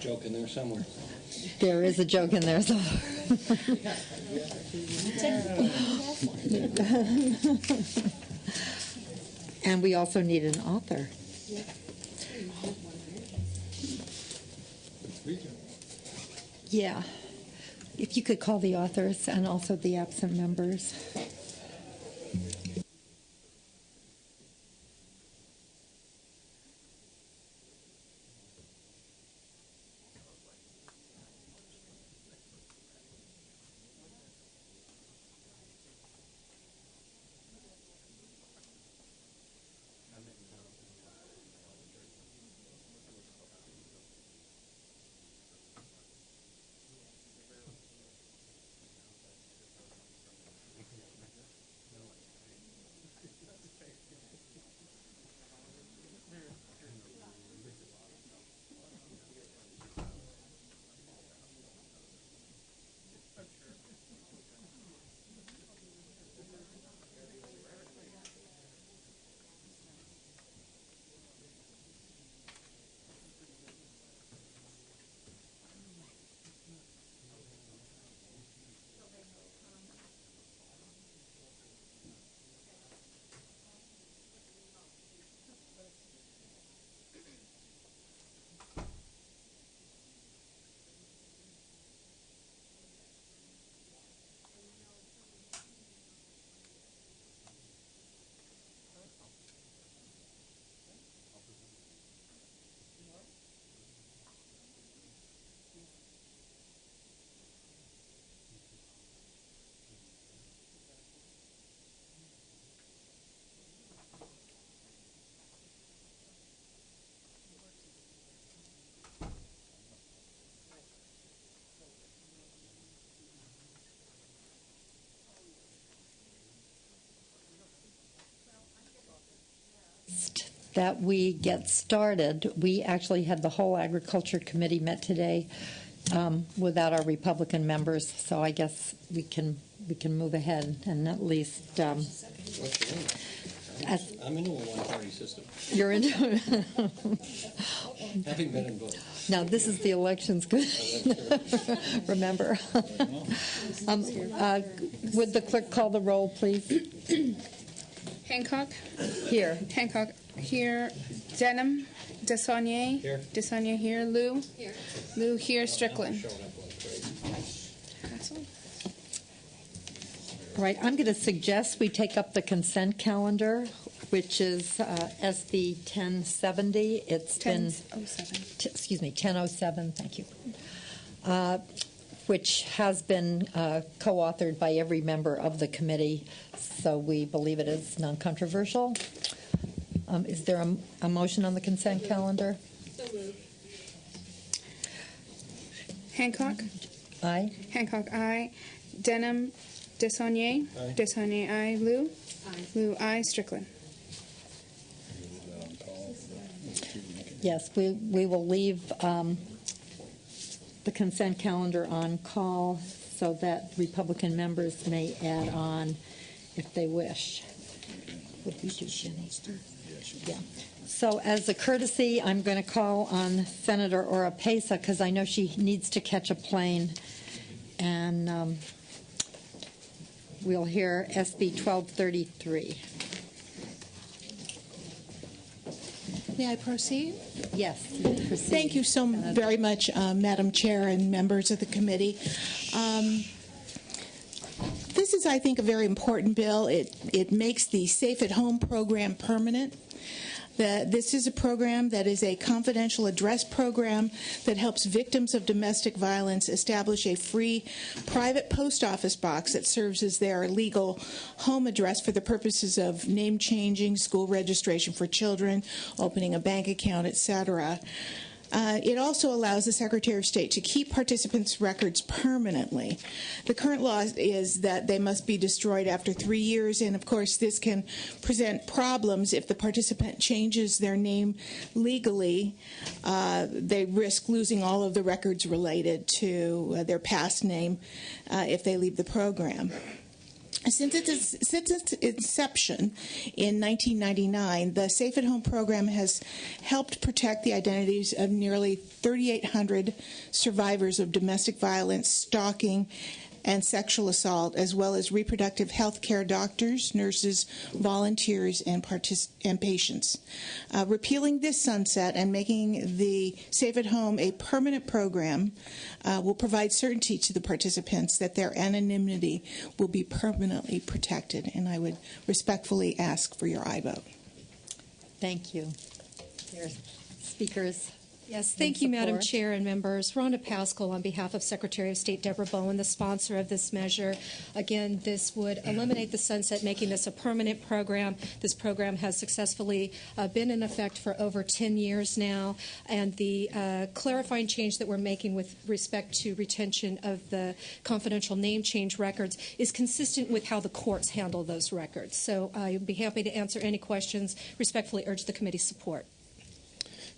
joke in there somewhere. There is a joke in there. So. And we also need an author. Yeah. If you could call the authors and also the absent members. That we get started. We actually had the whole Agriculture Committee met today without our Republican members, so I guess we can move ahead and at least. I'm into a one-party system. You're into it. Having been in both. Now this is the elections. Good. Remember. Would the clerk call the roll, please? Hancock. Here. Hancock. Here. Denham. Desaulniers. Here. Desaulniers here. Lou. Here. Lou here. Strickland. All right. I'm going to suggest we take up the consent calendar, which is SB 1070. It's 1007. Excuse me, 1007. Thank you. Which has been co-authored by every member of the committee, so we believe it is non-controversial. Is there a motion on the consent calendar? So moved. Hancock. Aye. Hancock. Aye. Denham. Desaulniers. Aye. Desaulniers. Aye. Lou. Aye. Lou. Aye. Strickland. Yes, we will leave the consent calendar on call so that Republican members may add on if they wish. Would you do, Jenny? Yeah. So as a courtesy, I'm going to call on Senator Oropesa because I know she needs to catch a plane. And we'll hear SB 1233. May I proceed? Yes, proceed. Thank you so very much, Madam Chair and members of the committee. This is, I think, a very important bill. It makes the Safe at Home program permanent. This is a program that is a confidential address program that helps victims of domestic violence establish a free private post office box that serves as their legal home address for the purposes of name changing, school registration for children, opening a bank account, etc. It also allows the Secretary of State to keep participants' records permanently. The current law is that they must be destroyed after 3 years, and of course this can present problems if the participant changes their name legally. They risk losing all of the records related to their past name if they leave the program. Since its inception in 1999, the Safe at Home program has helped protect the identities of nearly 3,800 survivors of domestic violence, stalking, and sexual assault, as well as reproductive health care doctors, nurses, volunteers, and patients. Repealing this sunset and making the Safe at Home a permanent program will provide certainty to the participants that their anonymity will be permanently protected. And I would respectfully ask for your aye vote. Thank you. There are speakers. Yes, thank you, Madam Chair and members. Rhonda Pascal on behalf of Secretary of State Deborah Bowen, the sponsor of this measure. Again, this would eliminate the sunset, making this a permanent program. This program has successfully been in effect for over 10 years now, and the clarifying change that we're making with respect to retention of the confidential name change records is consistent with how the courts handle those records. So I'd be happy to answer any questions. Respectfully urge the committee's support.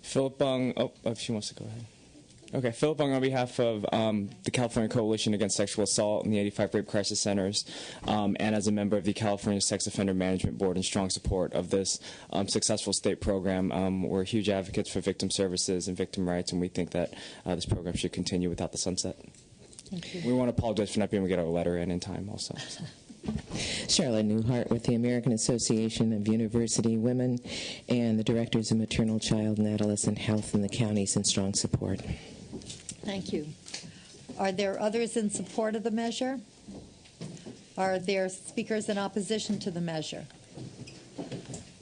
Philip Bung, if she wants to go ahead. Okay, Philip Bung on behalf of the California Coalition Against Sexual Assault and the 85 Rape Crisis Centers, and as a member of the California Sex Offender Management Board in strong support of this successful state program. We're huge advocates for victim services and victim rights, and we think that this program should continue without the sunset. Thank you. We want to apologize for not being able to get our letter in time also. So. Charlotte Newhart with the American Association of University Women and the Directors of Maternal, Child, and Adolescent Health in the counties in strong support. Thank you. Are there others in support of the measure? Are there speakers in opposition to the measure?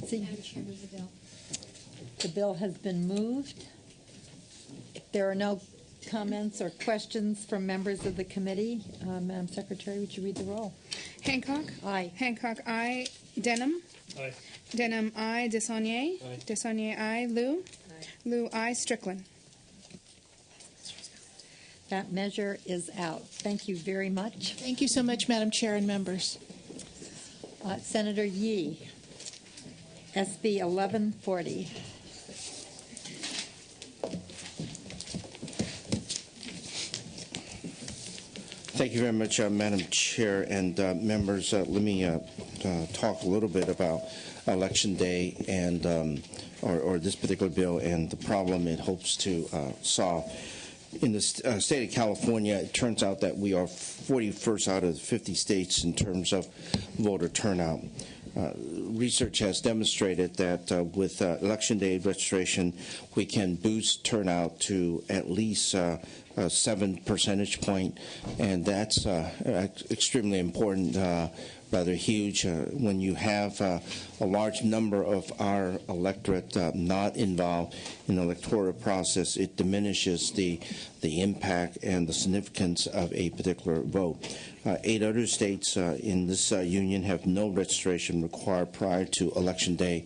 The bill has been moved. If there are no comments or questions from members of the committee, Madam Secretary, would you read the roll? Hancock. Aye. Hancock, aye. Denham. Aye. Denham, aye. Desaulnier. Aye. Desaulnier, aye. Lou. Lou, aye. Strickland. That measure is out. Thank you very much. Thank you so much, Madam Chair and members. Senator Yee, SB 1140. Thank you very much, Madam Chair and members. Let me talk a little bit about Election Day and or this particular bill and the problem it hopes to solve. In the state of California, it turns out that we are 41st out of 50 states in terms of voter turnout. Research has demonstrated that with Election Day registration, we can boost turnout to at least 7 percentage point, and that's extremely important, rather huge. When you have a large number of our electorate not involved in the electoral process, it diminishes the impact and the significance of a particular vote. 8 other states in this union have no registration required prior to Election Day.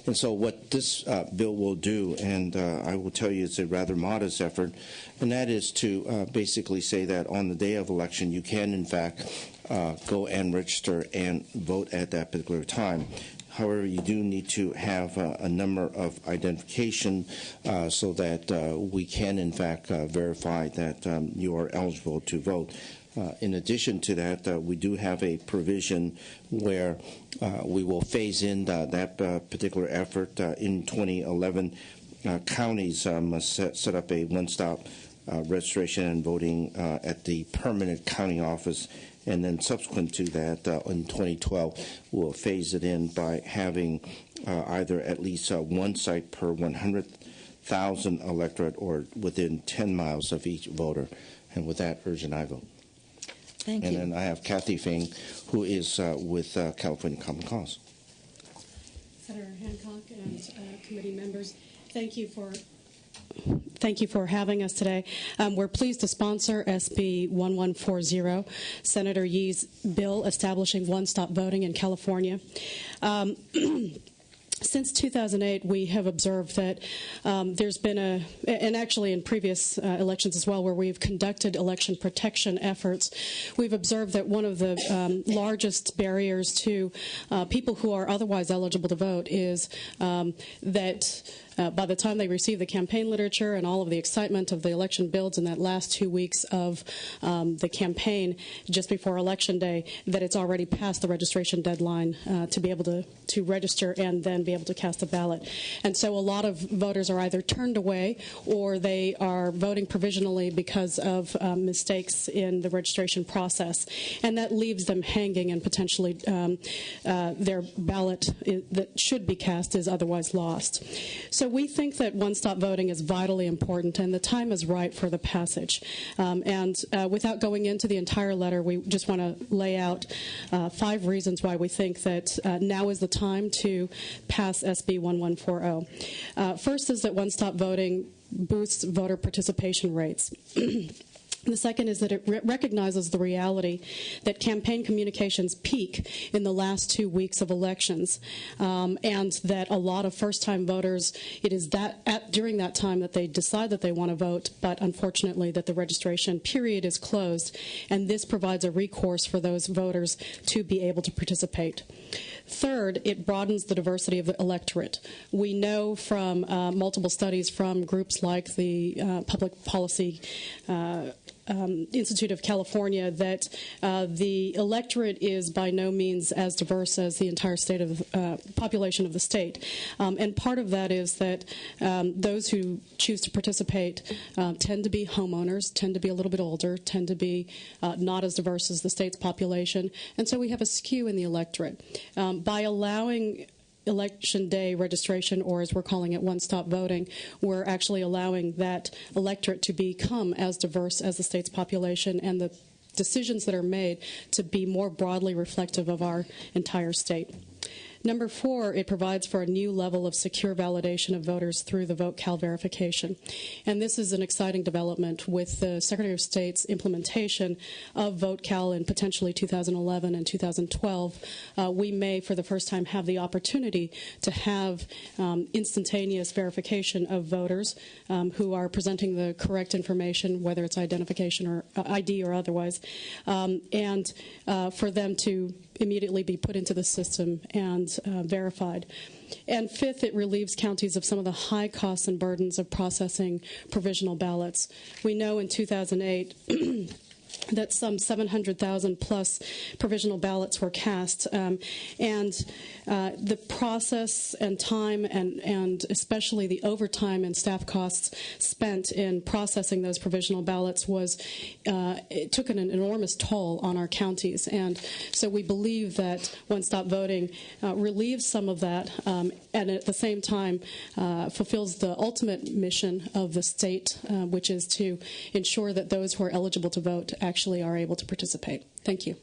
And so what this bill will do, and I will tell you it's a rather modest effort, and that is to basically say that on the day of election you can in fact go and register and vote at that particular time. However, you do need to have a number of identification so that we can in fact verify that you are eligible to vote. In addition to that, we do have a provision where we will phase in that particular effort. In 2011, counties must set up a one-stop registration and voting at the permanent county office. And then subsequent to that, in 2012, we'll phase it in by having either at least one site per 100,000 electorate or within 10 miles of each voter. And with that, urge an aye vote. Thank you. And then I have Kathy Fing, who is with California Common Cause. Senator Hancock and committee members, thank you for having us today. We're pleased to sponsor SB 1140, Senator Yee's bill establishing one-stop voting in California. Since 2008, we have observed that there's been and actually in previous elections as well, where we've conducted election protection efforts, we've observed that one of the largest barriers to people who are otherwise eligible to vote is that by the time they receive the campaign literature and all of the excitement of the election builds in that last 2 weeks of the campaign just before Election Day, that it's already past the registration deadline to be able to register and then be able to cast a ballot. And so a lot of voters are either turned away or they are voting provisionally because of mistakes in the registration process. And that leaves them hanging, and potentially their ballot that should be cast is otherwise lost. So we think that one-stop voting is vitally important, and the time is right for the passage. Without going into the entire letter, we just want to lay out 5 reasons why we think that now is the time to pass SB 1140. First is that one-stop voting boosts voter participation rates. The second is that it recognizes the reality that campaign communications peak in the last 2 weeks of elections, and that a lot of first-time voters, it is during that time that they decide that they want to vote, but unfortunately that the registration period is closed, and this provides a recourse for those voters to be able to participate. Third, it broadens the diversity of the electorate. We know from multiple studies from groups like the Public Policy Institute of California that the electorate is by no means as diverse as the entire state of population of the state. And part of that is that those who choose to participate tend to be homeowners, tend to be a little bit older, tend to be not as diverse as the state's population. And so we have a skew in the electorate. By allowing Election Day registration, or as we're calling it, one-stop voting, we're actually allowing that electorate to become as diverse as the state's population and the decisions that are made to be more broadly reflective of our entire state. Number 4, it provides for a new level of secure validation of voters through the VoteCal verification. And this is an exciting development with the Secretary of State's implementation of VoteCal in potentially 2011 and 2012. We may, for the first time, have the opportunity to have instantaneous verification of voters who are presenting the correct information, whether it's identification or ID or otherwise, and for them to immediately be put into the system and verified. And 5th, it relieves counties of some of the high costs and burdens of processing provisional ballots. We know in 2008 that some 700,000 plus provisional ballots were cast, and the process and time and especially the overtime and staff costs spent in processing those provisional ballots it took an enormous toll on our counties. And so we believe that one-stop voting relieves some of that and at the same time fulfills the ultimate mission of the state, which is to ensure that those who are eligible to vote actually are able to participate. Thank you.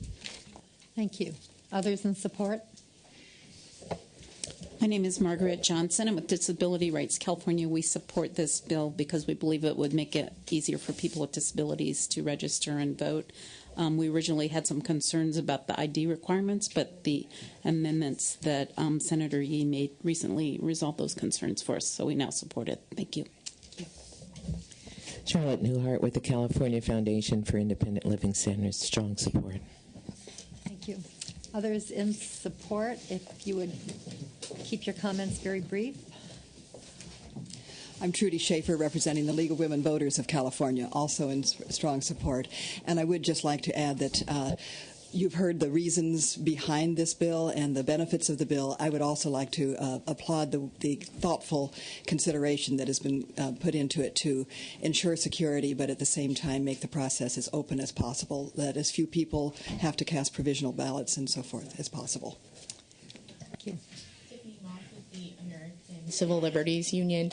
Thank you. Others in support? My name is Margaret Johnson. I'm with Disability Rights California. We support this bill because we believe it would make it easier for people with disabilities to register and vote. We originally had some concerns about the ID requirements, but the amendments that Senator Yee made recently resolved those concerns for us, so we now support it. Thank you. Charlotte Newhart with the California Foundation for Independent Living Centers. Strong support. Thank you. Others in support, if you would keep your comments very brief. I'm Trudy Schaefer, representing the League of Women Voters of California, also in strong support. And I would just like to add that you've heard the reasons behind this bill and the benefits of the bill. I would also like to applaud the thoughtful consideration that has been put into it to ensure security, but at the same time make the process as open as possible, that as few people have to cast provisional ballots and so forth as possible. Thank you. Tiffany Moss with the American Civil Liberties Union.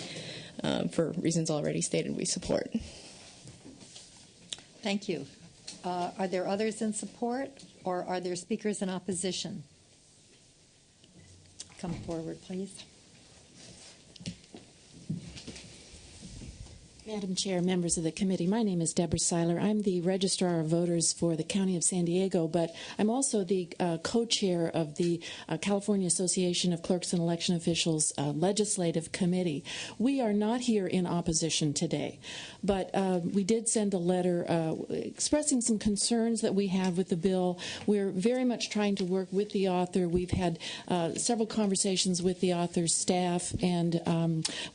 For reasons already stated, we support. Thank you. Are there others in support, or are there speakers in opposition? Come forward, please. Madam Chair, members of the committee, my name is Deborah Seiler. I'm the Registrar of Voters for the County of San Diego, but I'm also the co-chair of the California Association of Clerks and Election Officials Legislative Committee. We are not here in opposition today, but we did send a letter expressing some concerns that we have with the bill. We're very much trying to work with the author. We've had several conversations with the author's staff and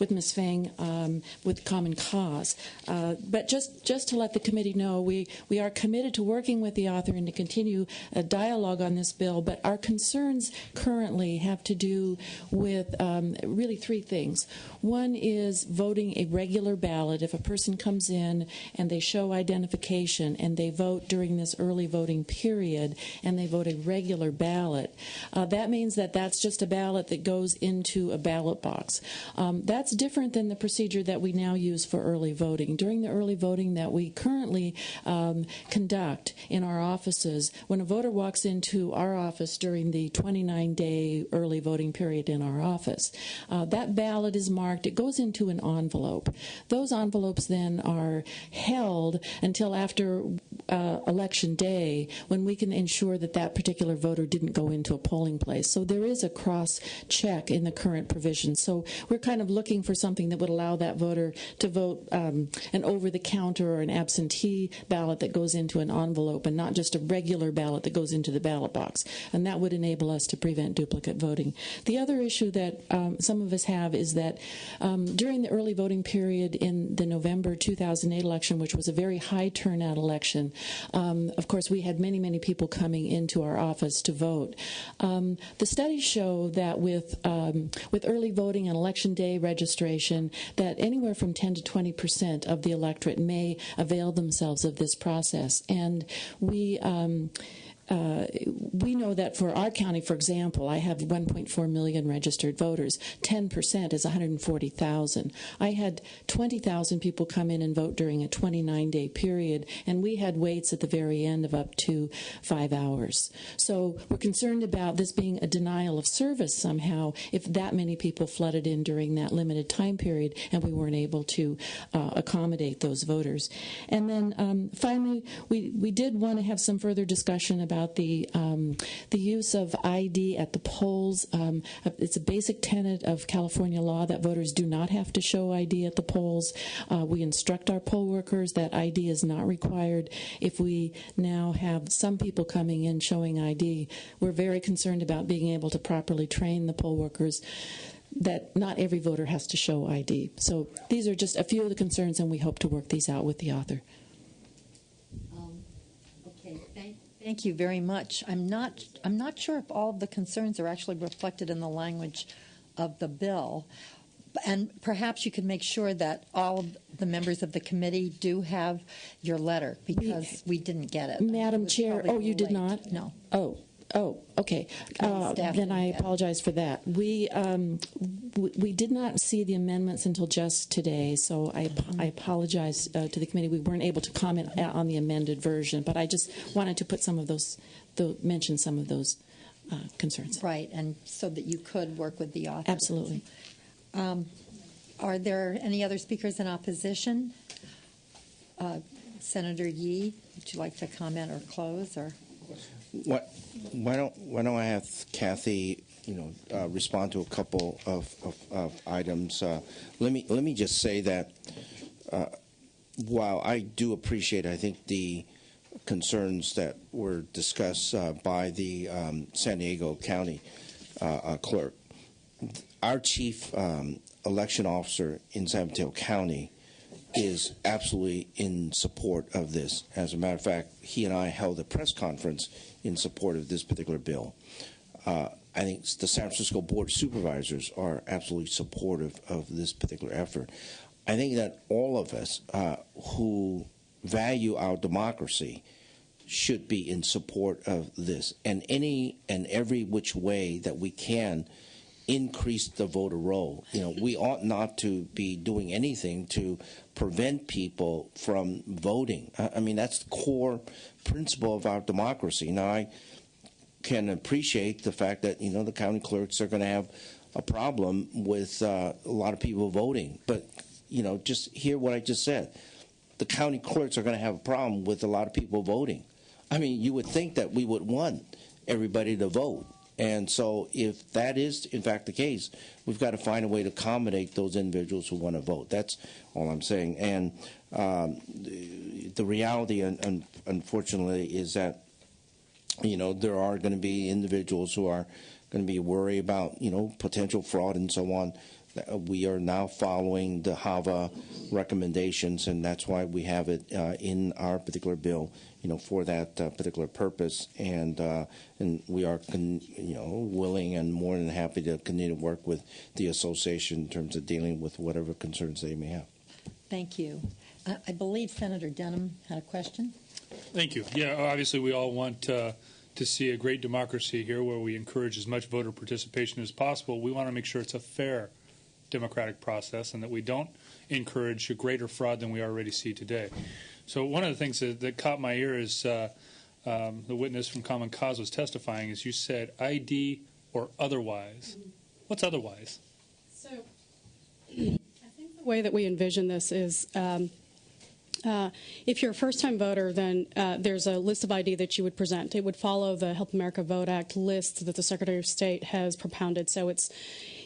with Ms. Fang with Common Cause. But just to let the committee know, we are committed to working with the author and to continue a dialogue on this bill, but our concerns currently have to do with really three things. One is voting a regular ballot. If a person comes in and they show identification and they vote during this early voting period and they vote a regular ballot, that means that that's just a ballot that goes into a ballot box. That's different than the procedure that we now use for early voting. During the early voting that we currently conduct in our offices, when a voter walks into our office during the 29-day early voting period in our office, that ballot is marked. It goes into an envelope. Those envelopes then are held until after Election Day, when we can ensure that that particular voter didn't go into a polling place. So there is a cross-check in the current provision. So we're kind of looking for something that would allow that voter to vote an over-the-counter or an absentee ballot that goes into an envelope and not just a regular ballot that goes into the ballot box. And that would enable us to prevent duplicate voting. The other issue that some of us have is that during the early voting period in the November 2008 election, which was a very high turnout election, of course, we had many, many people coming into our office to vote. The studies show that with early voting and Election Day registration, that anywhere from 10 to 20% of the electorate may avail themselves of this process. And we know that for our county, for example, I have 1.4 million registered voters. 10% is 140,000. I had 20,000 people come in and vote during a 29-day period, and we had waits at the very end of up to 5 hours. So we're concerned about this being a denial of service somehow if that many people flooded in during that limited time period and we weren't able to accommodate those voters. And then finally, we did want to have some further discussion about the use of ID at the polls. It's a basic tenet of California law that voters do not have to show ID at the polls. We instruct our poll workers that ID is not required. If we now have some people coming in showing ID, we're very concerned about being able to properly train the poll workers that not every voter has to show ID. So these are just a few of the concerns, and we hope to work these out with the author. Thank you very much. I'm not sure if all of the concerns are actually reflected in the language of the bill. And perhaps you can make sure that all of the members of the committee do have your letter, because we didn't get it. Madam Chair, you did not? No. Oh, okay. Then I apologize for that. We did not see the amendments until just today, so I apologize to the committee. We weren't able to comment on the amended version, but I just wanted to put some of those, mention some of those concerns. Right, and so that you could work with the author. Absolutely. Are there any other speakers in opposition? Senator Yee, would you like to comment or close, or? Why don't I have Kathy, respond to a couple of items? Let me just say that while I do appreciate, I think, the concerns that were discussed by the San Diego County clerk, our chief election officer in San Mateo County is absolutely in support of this. As a matter of fact, he and I held a press conference in support of this particular bill. I think the San Francisco Board of Supervisors are absolutely supportive of this particular effort. I think that all of us who value our democracy should be in support of this, and any and every which way that we can increase the voter roll. We ought not to be doing anything to prevent people from voting. I mean, that's the core principle of our democracy. Now, I can appreciate the fact that, the county clerks are going to have a problem with a lot of people voting. But, just hear what I just said. The county clerks are going to have a problem with a lot of people voting. I mean, you would think that we would want everybody to vote. And so if that is, in fact, the case, we've got to find a way to accommodate those individuals who want to vote. That's all I'm saying. And the reality, unfortunately, is that, there are going to be individuals who are going to be worried about, potential fraud and so on. We are now following the HAVA recommendations, and that's why we have it in our particular bill, for that particular purpose. And we are, willing and more than happy to continue to work with the association in terms of dealing with whatever concerns they may have. Thank you. I believe Senator Denham had a question. Thank you. Yeah, obviously we all want to see a great democracy here where we encourage as much voter participation as possible. We want to make sure it's a fair democratic process and that we don't encourage a greater fraud than we already see today. So one of the things that caught my ear is the witness from Common Cause was testifying is you said ID or otherwise. What's otherwise? So I think the way that we envision this is if you're a first-time voter, then there's a list of ID that you would present. It would follow the Help America Vote Act list that the Secretary of State has propounded, so it's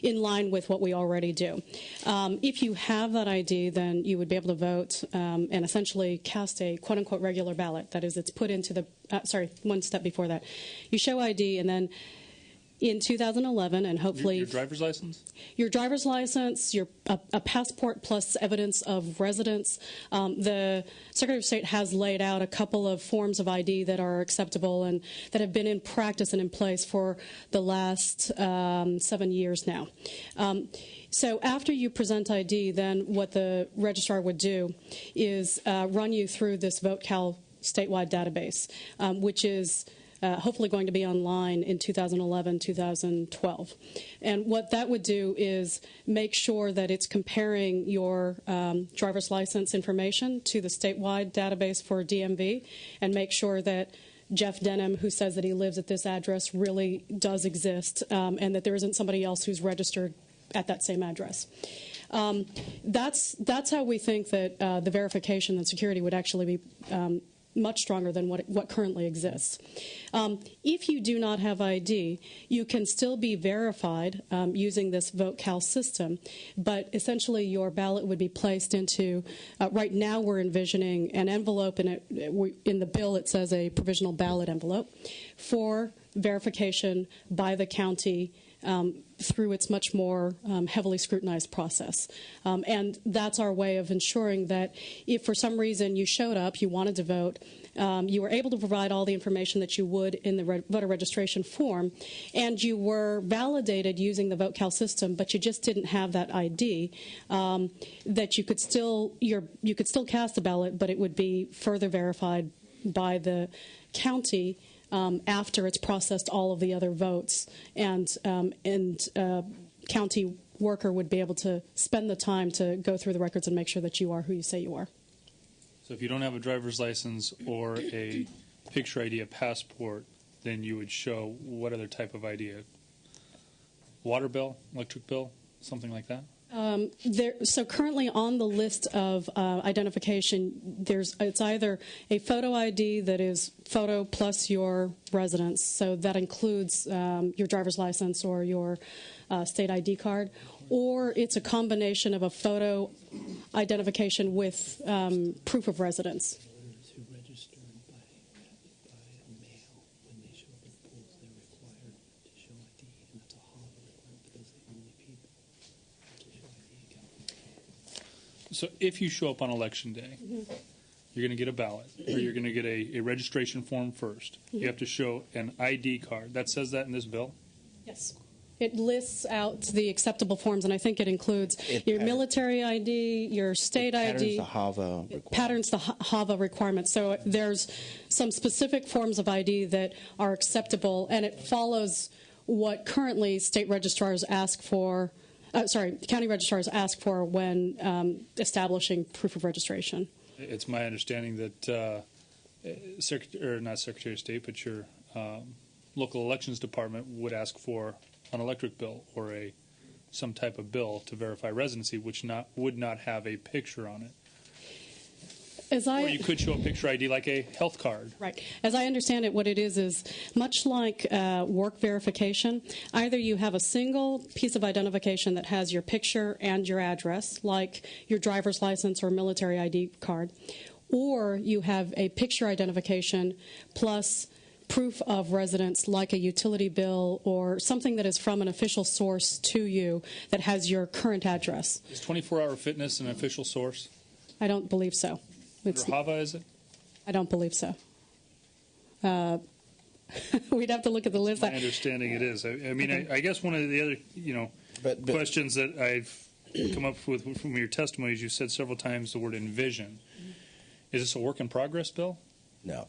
in line with what we already do. If you have that ID, then you would be able to vote and essentially cast a quote-unquote regular ballot. That is, it's put into the, one step before that. You show ID, and then in 2011, and hopefully your driver's license, a passport plus evidence of residence. The Secretary of State has laid out a couple of forms of ID that are acceptable and that have been in practice and in place for the last 7 years now. So after you present ID, then what the registrar would do is run you through this VoteCal statewide database, which is hopefully going to be online in 2011, 2012. And what that would do is make sure that it's comparing your driver's license information to the statewide database for DMV and make sure that Jeff Denham, who says that he lives at this address, really does exist and that there isn't somebody else who's registered at that same address. That's how we think that the verification and security would actually be much stronger than what currently exists. If you do not have ID, you can still be verified using this VoteCal system, but essentially your ballot would be placed into, right now we're envisioning an envelope, and in the bill it says a provisional ballot envelope, for verification by the county through its much more heavily scrutinized process. And that's our way of ensuring that if for some reason you showed up, you wanted to vote, you were able to provide all the information that you would in the voter registration form, and you were validated using the VoteCal system, but you just didn't have that ID, that you could still cast a ballot, but it would be further verified by the county after it's processed all of the other votes, and county worker would be able to spend the time to go through the records and make sure that you are who you say you are. So if you don't have a driver's license or a picture ID, a passport, then you would show what other type of ID? A water bill, electric bill, something like that? So currently on the list of identification, it's either a photo ID that is photo plus your residence, so that includes your driver's license or your state ID card, or it's a combination of a photo identification with proof of residence. So if you show up on Election Day, you're going to get a ballot, or you're going to get a registration form first. You have to show an ID card. That says that in this bill? Yes. It lists out the acceptable forms, and I think it includes your military ID, your state ID. Patterns the HAVA requirements. So there's some specific forms of ID that are acceptable, and it follows what currently state registrars ask for. County registrars ask for when establishing proof of registration. It's my understanding that not Secretary of State, but your local elections department would ask for an electric bill or a some type of bill to verify residency, which would not have a picture on it. Or you could show a picture ID like a health card. Right. As I understand it, what it is much like work verification. Either you have a single piece of identification that has your picture and your address, like your driver's license or military ID card, or you have a picture identification plus proof of residence like a utility bill or something that is from an official source to you that has your current address. Is 24-hour fitness an official source? I don't believe so. Under HAVA, is it? I don't believe so. We'd have to look at the list. My understanding it is. I mean, I guess one of the other, questions that I've come up with from your testimonies, you said several times the word envision. Is this a work in progress bill? No.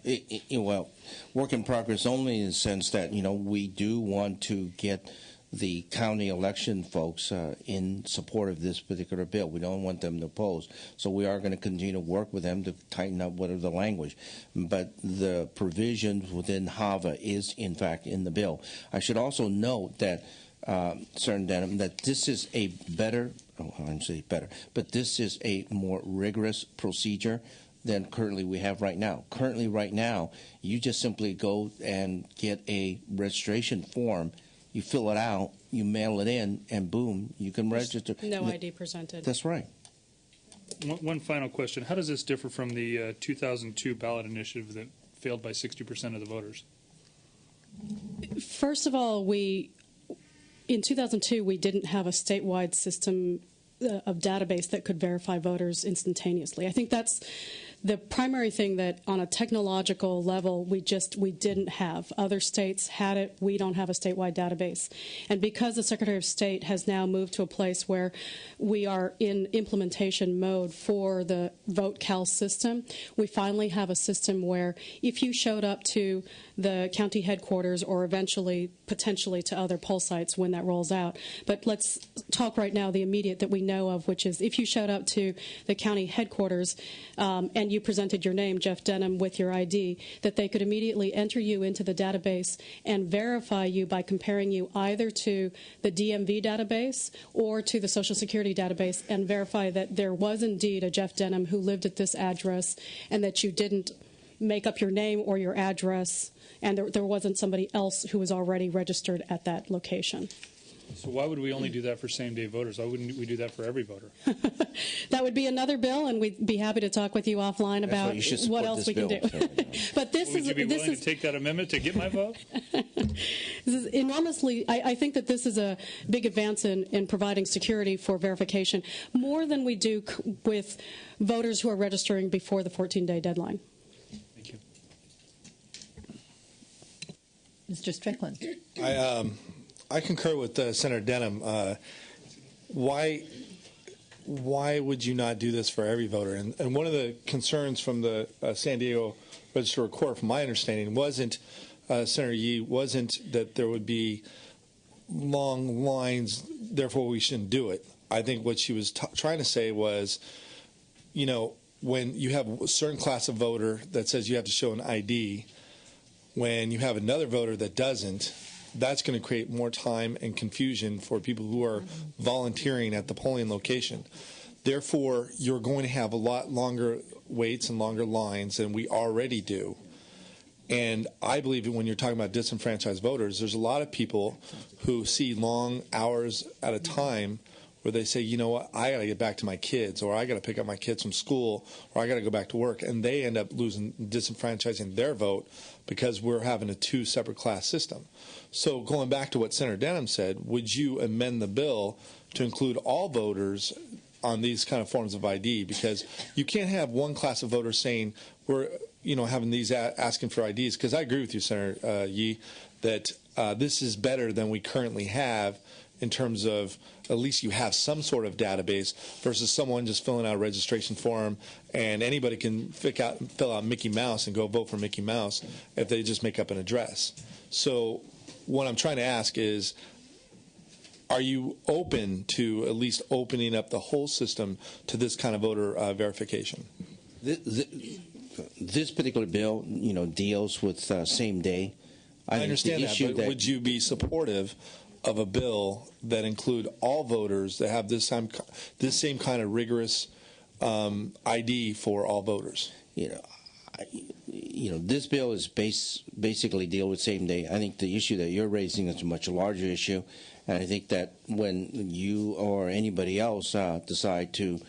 Well, work in progress only in the sense that, we do want to get the county election folks in support of this particular bill. We don't want them to oppose. So we are going to continue to work with them to tighten up whatever the language. But the provisions within HAVA is, in fact, in the bill. I should also note that, Senator Denham, that this is a better, but this is a more rigorous procedure than currently we have right now. Currently, right now, you just simply go and get a registration form. You fill it out, you mail it in, and boom, you can register. No ID presented. That's right. One final question. How does this differ from the 2002 ballot initiative that failed by 60% of the voters? First of all, in 2002, we didn't have a statewide system of database that could verify voters instantaneously. I think that's the primary thing that on a technological level we didn't have. Other states had it. We don't have a statewide database. And because the Secretary of State has now moved to a place where we are in implementation mode for the VoteCal system, we finally have a system where if you showed up to the county headquarters or eventually potentially to other poll sites when that rolls out. But let's talk right now the immediate that we know of, which is if you showed up to the county headquarters and you presented your name, Jeff Denham, with your ID, that they could immediately enter you into the database and verify you by comparing you either to the DMV database or to the Social Security database and verify that there was indeed a Jeff Denham who lived at this address and that you didn't make up your name or your address and there wasn't somebody else who was already registered at that location. So why would we only do that for same-day voters? Why wouldn't we do that for every voter? That would be another bill, and we'd be happy to talk with you offline about what else we can do. But this would you be willing to take that amendment to get my vote? This is enormously. I think that this is a big advance in providing security for verification, more than we do with voters who are registering before the 14-day deadline. Thank you. Mr. Strickland. I concur with Senator Denham. Why would you not do this for every voter? And one of the concerns from the San Diego Register of Court, from my understanding, wasn't, Senator Yee, wasn't that there would be long lines, therefore we shouldn't do it. I think what she was trying to say was, when you have a certain class of voter that says you have to show an ID, when you have another voter that doesn't, that's going to create more time and confusion for people who are volunteering at the polling location. Therefore, you're going to have a lot longer waits and longer lines than we already do. And I believe that when you're talking about disenfranchised voters, there's a lot of people who see long hours at a time where they say, you know what, I got to get back to my kids, or I got to pick up my kids from school, or I got to go back to work, and they end up disenfranchising their vote because we're having a two separate class system. So going back to what Senator Denham said, would you amend the bill to include all voters on these kind of forms of ID? Because you can't have one class of voters saying we're having these asking for IDs. Because I agree with you, Senator Yee, that this is better than we currently have in terms of at least you have some sort of database versus someone just filling out a registration form and anybody can fill out Mickey Mouse and go vote for Mickey Mouse if they just make up an address. So what I'm trying to ask is, are you open to at least opening up the whole system to this kind of voter verification? This particular bill, deals with same day. I understand that, but would you be supportive of a bill that include all voters that have this same kind of rigorous ID for all voters? This bill is basically deal with same day. I think the issue that you're raising is a much larger issue, and I think that when you or anybody else decide to,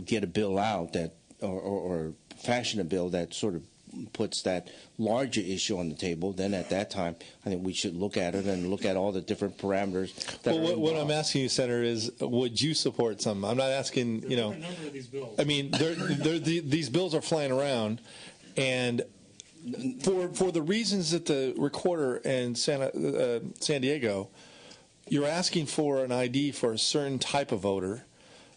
get a bill out that or fashion a bill that sort of puts that larger issue on the table, then at that time, I think we should look at it and look at all the different parameters. What I'm asking you, Senator, is would you support some? I'm not asking, There's a number of these bills. I mean, these bills are flying around, and for the reasons that the recorder in San Diego, you're asking for an ID for a certain type of voter,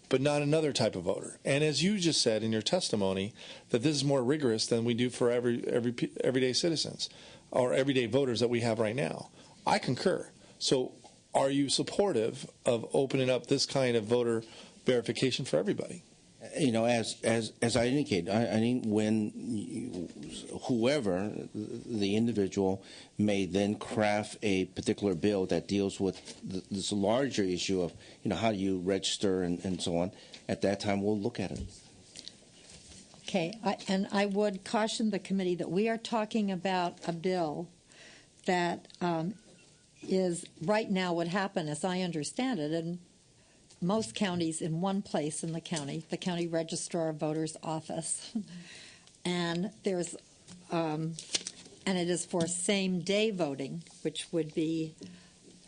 but not another type of voter. And as you just said in your testimony, that this is more rigorous than we do for everyday citizens or everyday voters that we have right now. I concur. So are you supportive of opening up this kind of voter verification for everybody? As I indicated, I think when whoever the individual may then craft a particular bill that deals with this larger issue of how do you register and so on, at that time we'll look at it. Okay, and I would caution the committee that we are talking about a bill that is right now what happened, as I understand it, and most counties in one place in the county registrar of voters office, and there's and it is for same-day voting, which would be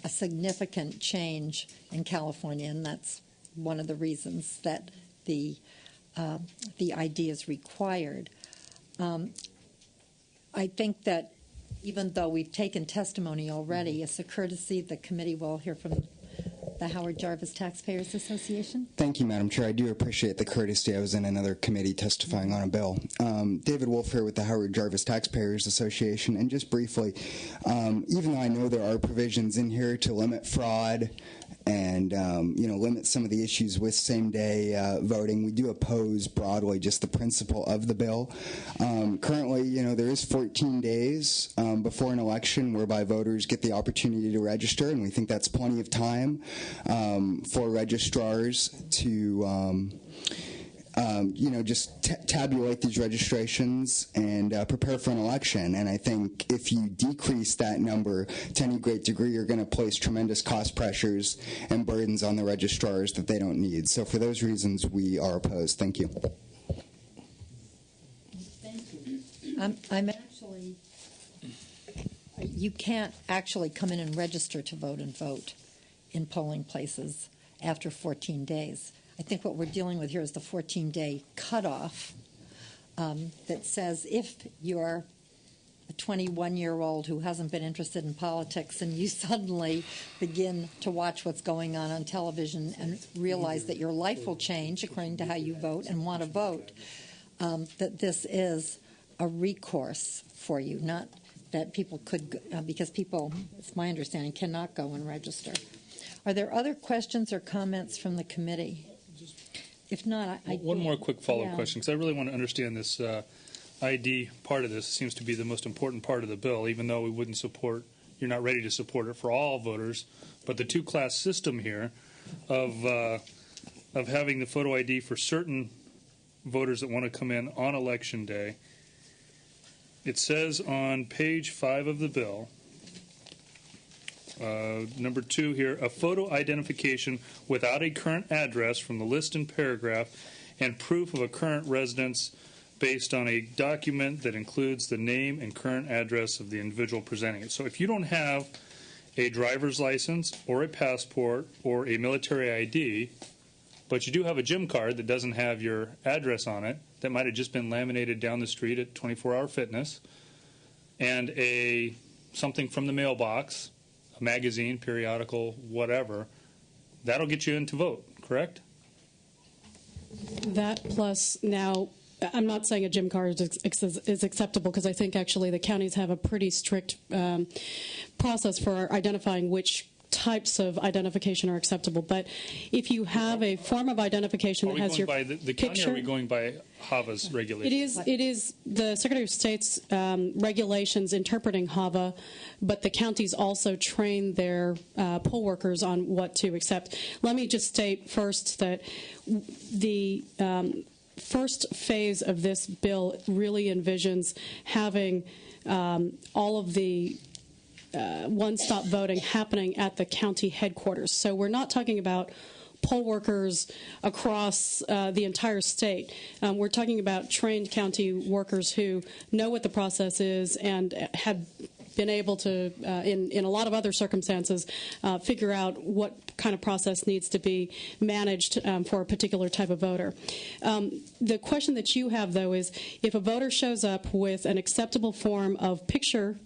a significant change in California, and that's one of the reasons that the ID is required. I think that even though we've taken testimony already, as a courtesy, the committee will hear from the Howard Jarvis Taxpayers Association. Thank you, Madam Chair. I do appreciate the courtesy. I was in another committee testifying on a bill. David Wolf here with the Howard Jarvis Taxpayers Association. And just briefly, even though I know there are provisions in here to limit fraud and limit some of the issues with same-day voting, we do oppose broadly just the principle of the bill. Currently, there is 14 days before an election whereby voters get the opportunity to register, and we think that's plenty of time for registrars to just tabulate these registrations and prepare for an election. And I think if you decrease that number to any great degree, you're going to place tremendous cost pressures and burdens on the registrars that they don't need. So for those reasons, we are opposed. Thank you. Thank you. I'm actually, you can't actually come in and register to vote and vote in polling places after 14 days. I think what we're dealing with here is the 14-day cutoff that says if you're a 21-year-old who hasn't been interested in politics and you suddenly begin to watch what's going on television and realize that your life will change according to how you vote and want to vote, that this is a recourse for you, not that people could, because people, it's my understanding, cannot go and register. Are there other questions or comments from the committee? If not, one more quick follow-up question, because I really want to understand this ID part of this. It seems to be the most important part of the bill, even though we wouldn't support, you're not ready to support it for all voters, but the two-class system here of having the photo ID for certain voters that want to come in on Election Day. It says on page 5 of the bill, number 2 here, a photo identification without a current address from the list and paragraph and proof of a current residence based on a document that includes the name and current address of the individual presenting it. So if you don't have a driver's license or a passport or a military ID, but you do have a gym card that doesn't have your address on it, that might have just been laminated down the street at 24-Hour Fitness, and something from the mailbox, a magazine, periodical, whatever, that'll get you in to vote, correct? That plus now, I'm not saying a gym card is acceptable, because I think actually the counties have a pretty strict process for identifying which types of identification are acceptable. But if you have a form of identification that has your the county, or are we going by HAVA's regulations? It is the Secretary of State's regulations interpreting HAVA, but the counties also train their poll workers on what to accept. Let me just state first that the first phase of this bill really envisions having all of the one-stop voting happening at the county headquarters. So we're not talking about poll workers across the entire state. We're talking about trained county workers who know what the process is and have been able to, in a lot of other circumstances, figure out what kind of process needs to be managed for a particular type of voter. The question that you have, though, is if a voter shows up with an acceptable form of picture,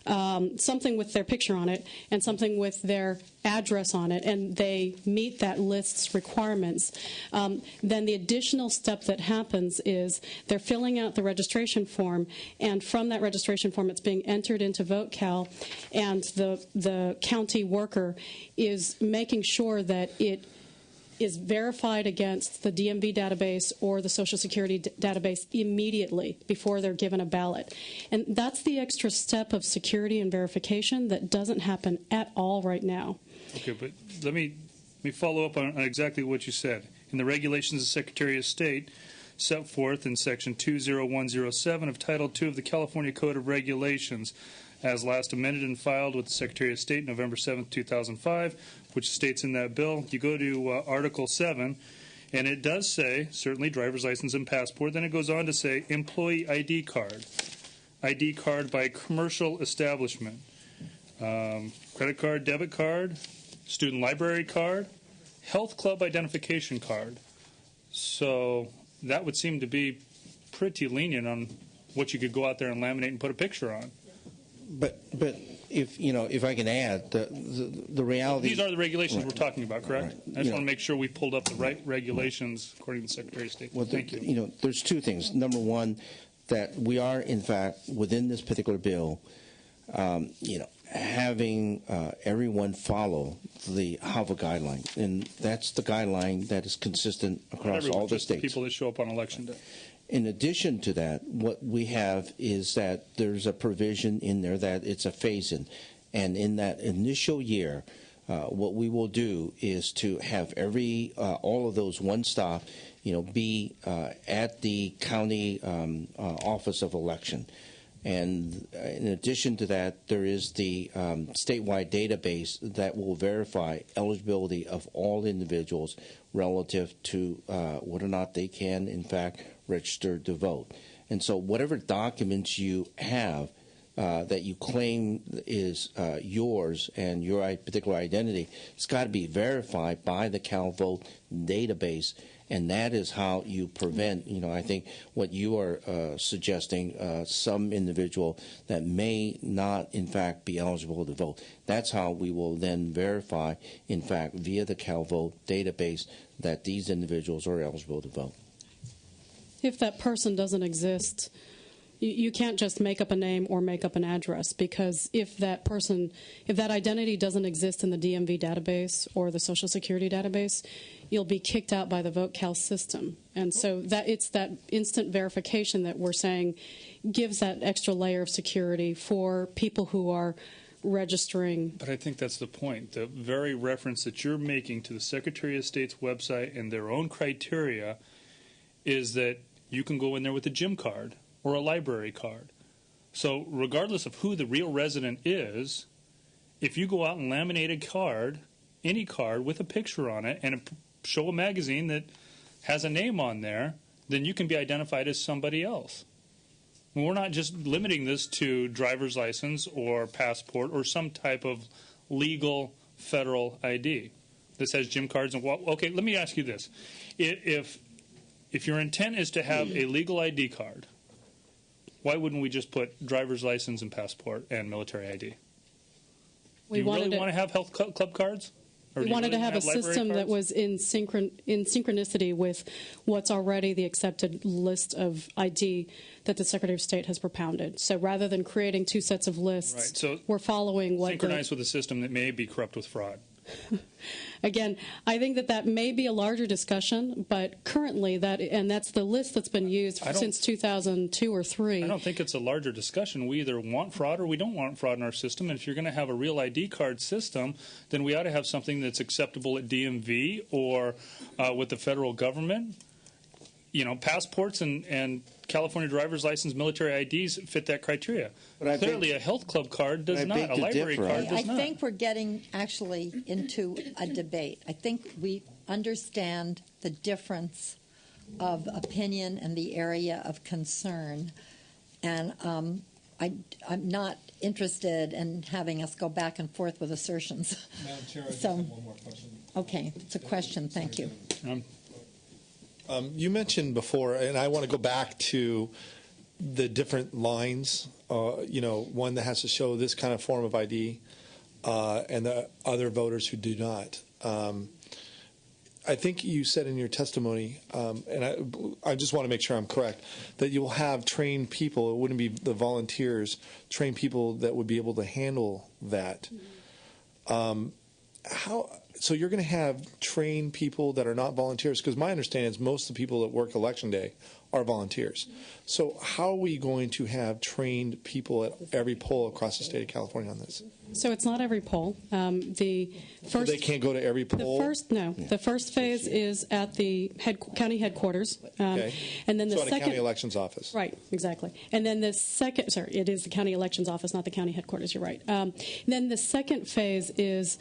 something with their picture on it, and something with their address on it, and they meet that list's requirements, then the additional step that happens is they're filling out the registration form, and from that registration form it's being entered into VoteCal, and the county worker is making sure that it is verified against the DMV database or the Social Security database immediately before they're given a ballot. And that's the extra step of security and verification that doesn't happen at all right now. Okay, but let me follow up on exactly what you said. In the regulations of the Secretary of State set forth in Section 20107 of Title II of the California Code of Regulations, as last amended and filed with the Secretary of State November 7, 2005, which states in that bill, you go to Article 7, and it does say, certainly driver's license and passport. Then it goes on to say employee ID card by commercial establishment, credit card, debit card, student library card, health club identification card. So that would seem to be pretty lenient on what you could go out there and laminate and put a picture on. But if I can add, the reality. These are the regulations we're talking about, correct? Right. I just want to make sure we pulled up the right regulations according to the Secretary of State. Well, thank you. There's two things. Number one, that we are in fact within this particular bill, having everyone follow the HAVA guideline, and that's the guideline that is consistent across all the states. People that show up on election day. In addition to that, what we have is that there's a provision in there that it's a phase-in. And in that initial year, what we will do is to have all of those one-stop, be at the county office of election. And in addition to that, there is the statewide database that will verify eligibility of all individuals relative to whether or not they can, in fact, register to vote. And so whatever documents you have that you claim is yours and your particular identity, it's got to be verified by the CalVote database. And that is how you prevent, I think what you are suggesting, some individual that may not, in fact, be eligible to vote. That's how we will then verify, in fact, via the CalVote database that these individuals are eligible to vote. If that person doesn't exist, you can't just make up a name or make up an address, because if that identity doesn't exist in the DMV database or the Social Security database, you'll be kicked out by the VoteCal system. And so it's that instant verification that we're saying gives that extra layer of security for people who are registering. But I think that's the point. The very reference that you're making to the Secretary of State's website and their own criteria is that you can go in there with a gym card or a library card. So regardless of who the real resident is, if you go out and laminate a card, any card with a picture on it, and show a magazine that has a name on there, then you can be identified as somebody else. And we're not just limiting this to driver's license or passport or some type of legal federal ID. This has gym cards and okay, let me ask you this. If your intent is to have a legal ID card, why wouldn't we just put driver's license and passport and military ID? Do you really want to have health club cards? We wanted to have a system that was in synchronicity with what's already the accepted list of ID that the Secretary of State has propounded. So rather than creating two sets of lists, we're following what synchronized with a system that may be corrupt with fraud. Again, I think that may be a larger discussion, but currently that's the list that's been used since 2002 or 3. I don't think it's a larger discussion. We either want fraud or we don't want fraud in our system. And if you're going to have a real ID card system, then we ought to have something that's acceptable at DMV or with the federal government. You know, passports and California driver's license, military IDs fit that criteria. But clearly, a health club card does not. A library card does not. I think we're getting actually into a debate. I think we understand the difference of opinion and the area of concern, and I'm not interested in having us go back and forth with assertions. Madam Chair, I just have one more question. Okay, it's a question. Thank you. You mentioned before, and I want to go back to the different lines, one that has to show this kind of form of ID and the other voters who do not. I think you said in your testimony, and I just want to make sure I'm correct, that you'll have trained people, it wouldn't be the volunteers, trained people that would be able to handle that. So you're going to have trained people that are not volunteers? Because my understanding is most of the people that work Election Day are volunteers. So how are we going to have trained people at every poll across the state of California on this? So it's not every poll. The first, so they can't go to every poll? The first phase is at the county headquarters. Okay. And then the so at second, a county elections office. Right, exactly. And then the second, it is the county elections office, not the county headquarters, you're right. Then the second phase is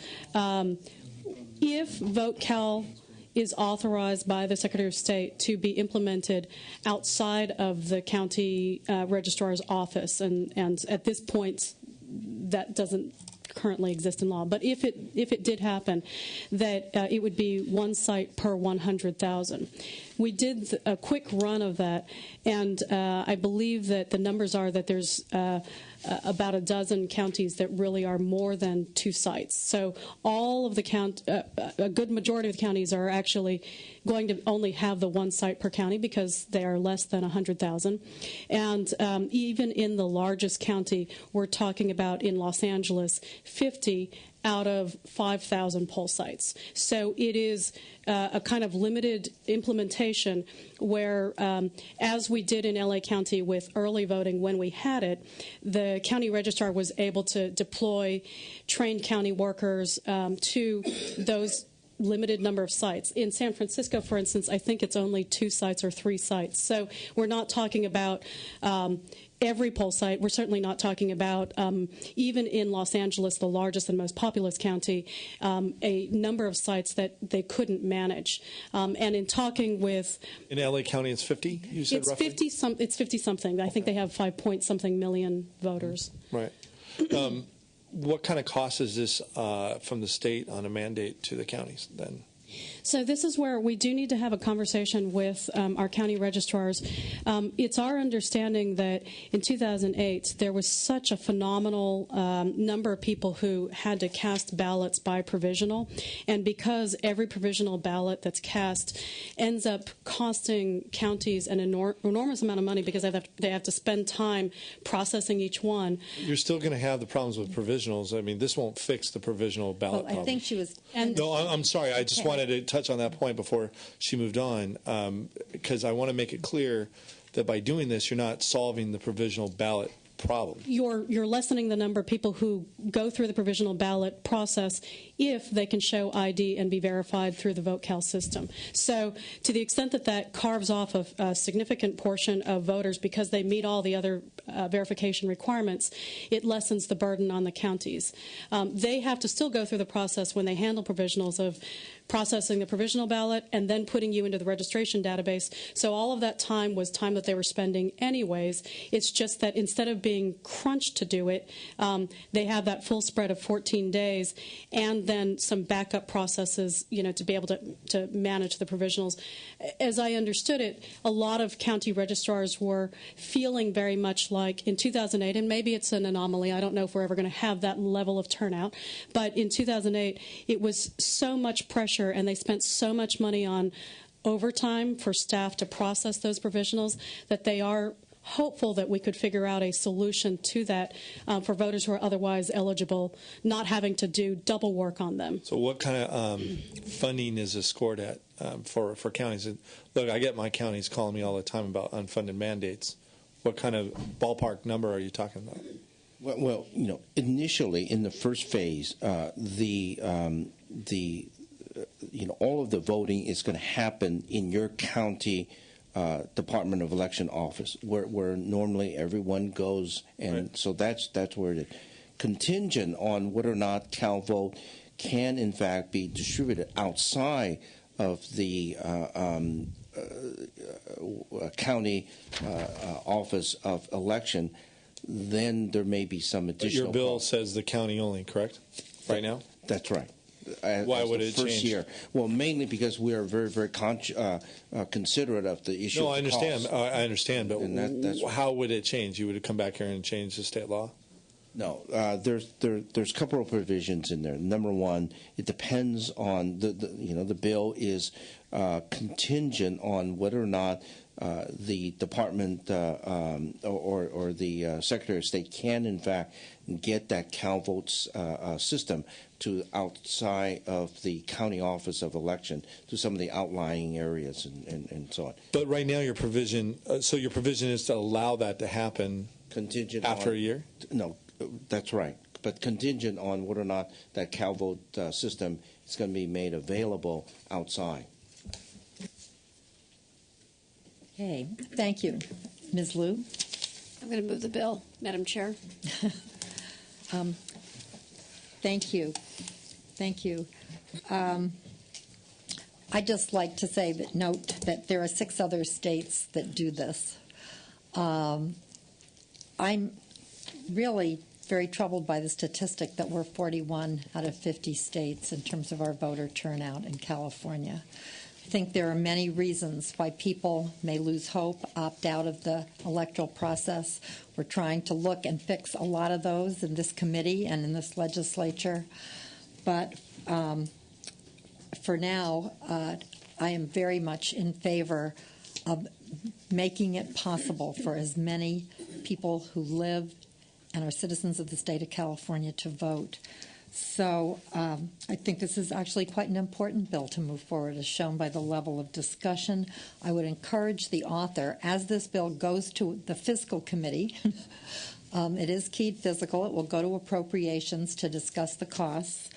if VoteCal is authorized by the Secretary of State to be implemented outside of the county registrar's office, and at this point that doesn't currently exist in law. But if it did happen, that it would be one site per 100,000. We did a quick run of that, and I believe that the numbers are that there's about a dozen counties that really are more than 2 sites. So all of the a good majority of the counties are actually going to only have the 1 site per county because they are less than 100,000. And even in the largest county, we're talking about in Los Angeles, 50 out of 5,000 poll sites. So it is a kind of limited implementation where, as we did in LA County with early voting when we had it, the county registrar was able to deploy trained county workers to those limited number of sites. In San Francisco, for instance, I think it's only 2 sites or 3 sites. So we're not talking about every poll site. We're certainly not talking about, even in Los Angeles, the largest and most populous county, a number of sites that they couldn't manage. And in talking with... In LA County, it's 50, you said, roughly? It's 50-something. I think they have 5-point-something million voters. Right. What kind of cost is this from the state on a mandate to the counties then? So this is where we do need to have a conversation with our county registrars. It's our understanding that in 2008 there was such a phenomenal number of people who had to cast ballots by provisional, and because every provisional ballot that's cast ends up costing counties an enormous amount of money because they have to spend time processing each one. You're still going to have the problems with provisionals. I mean, this won't fix the provisional ballot problem. I think she was... No, I'm sorry. I just wanted to touch on that point before she moved on, because I want to make it clear that by doing this, you're not solving the provisional ballot problem. You're lessening the number of people who go through the provisional ballot process if they can show ID and be verified through the VoteCal system. So to the extent that that carves off a significant portion of voters because they meet all the other verification requirements, it lessens the burden on the counties. They have to still go through the process when they handle provisionals of processing the provisional ballot and then putting you into the registration database. So all of that time was time that they were spending anyways. It's just that instead of being crunched to do it, they have that full spread of 14 days and then some backup processes, to be able to manage the provisionals. As I understood it, a lot of county registrars were feeling very much like in 2008, and maybe it's an anomaly, I don't know if we're ever going to have that level of turnout, but in 2008, it was so much pressure and they spent so much money on overtime for staff to process those provisionals that they are hopeful that we could figure out a solution to that for voters who are otherwise eligible, not having to do double work on them. So what kind of funding is this scored at for counties? Look, I get my counties calling me all the time about unfunded mandates. What kind of ballpark number are you talking about? Well, initially in the first phase, all of the voting is going to happen in your county Department of Election office, where normally everyone goes, and right. So that's where it is. Contingent on whether or not CalVote can in fact be distributed outside of the county office of election, then there may be some additional. But your bill says the county only, correct? Right now? That's right. Why would it first change? Year? Well, mainly because we are very, very considerate of the issue. No, of I understand. cost. I understand, but that's how would it change? You would come back here and change the state law? No, there's a couple of provisions in there. Number one, it depends on the bill is contingent on whether or not the department or the Secretary of State can in fact get that CalVote system to outside of the county office of election to some of the outlying areas and so on. But right now your provision is to allow that to happen contingent after a year? No, that's right. But contingent on whether or not that CalVote system is going to be made available outside. Okay, thank you. Ms. Liu? I'm going to move the bill, Madam Chair. Thank you. Thank you. I'd just like to say note that there are 6 other states that do this. I'm really very troubled by the statistic that we're 41 out of 50 states in terms of our voter turnout in California. I think there are many reasons why people may lose hope, opt out of the electoral process. We're trying to look and fix a lot of those in this committee and in this legislature. But for now, I am very much in favor of making it possible for as many people who live and are citizens of the state of California to vote. So I think this is actually quite an important bill to move forward, as shown by the level of discussion. I would encourage the author, as this bill goes to the fiscal committee, it is keyed fiscal, it will go to appropriations to discuss the costs,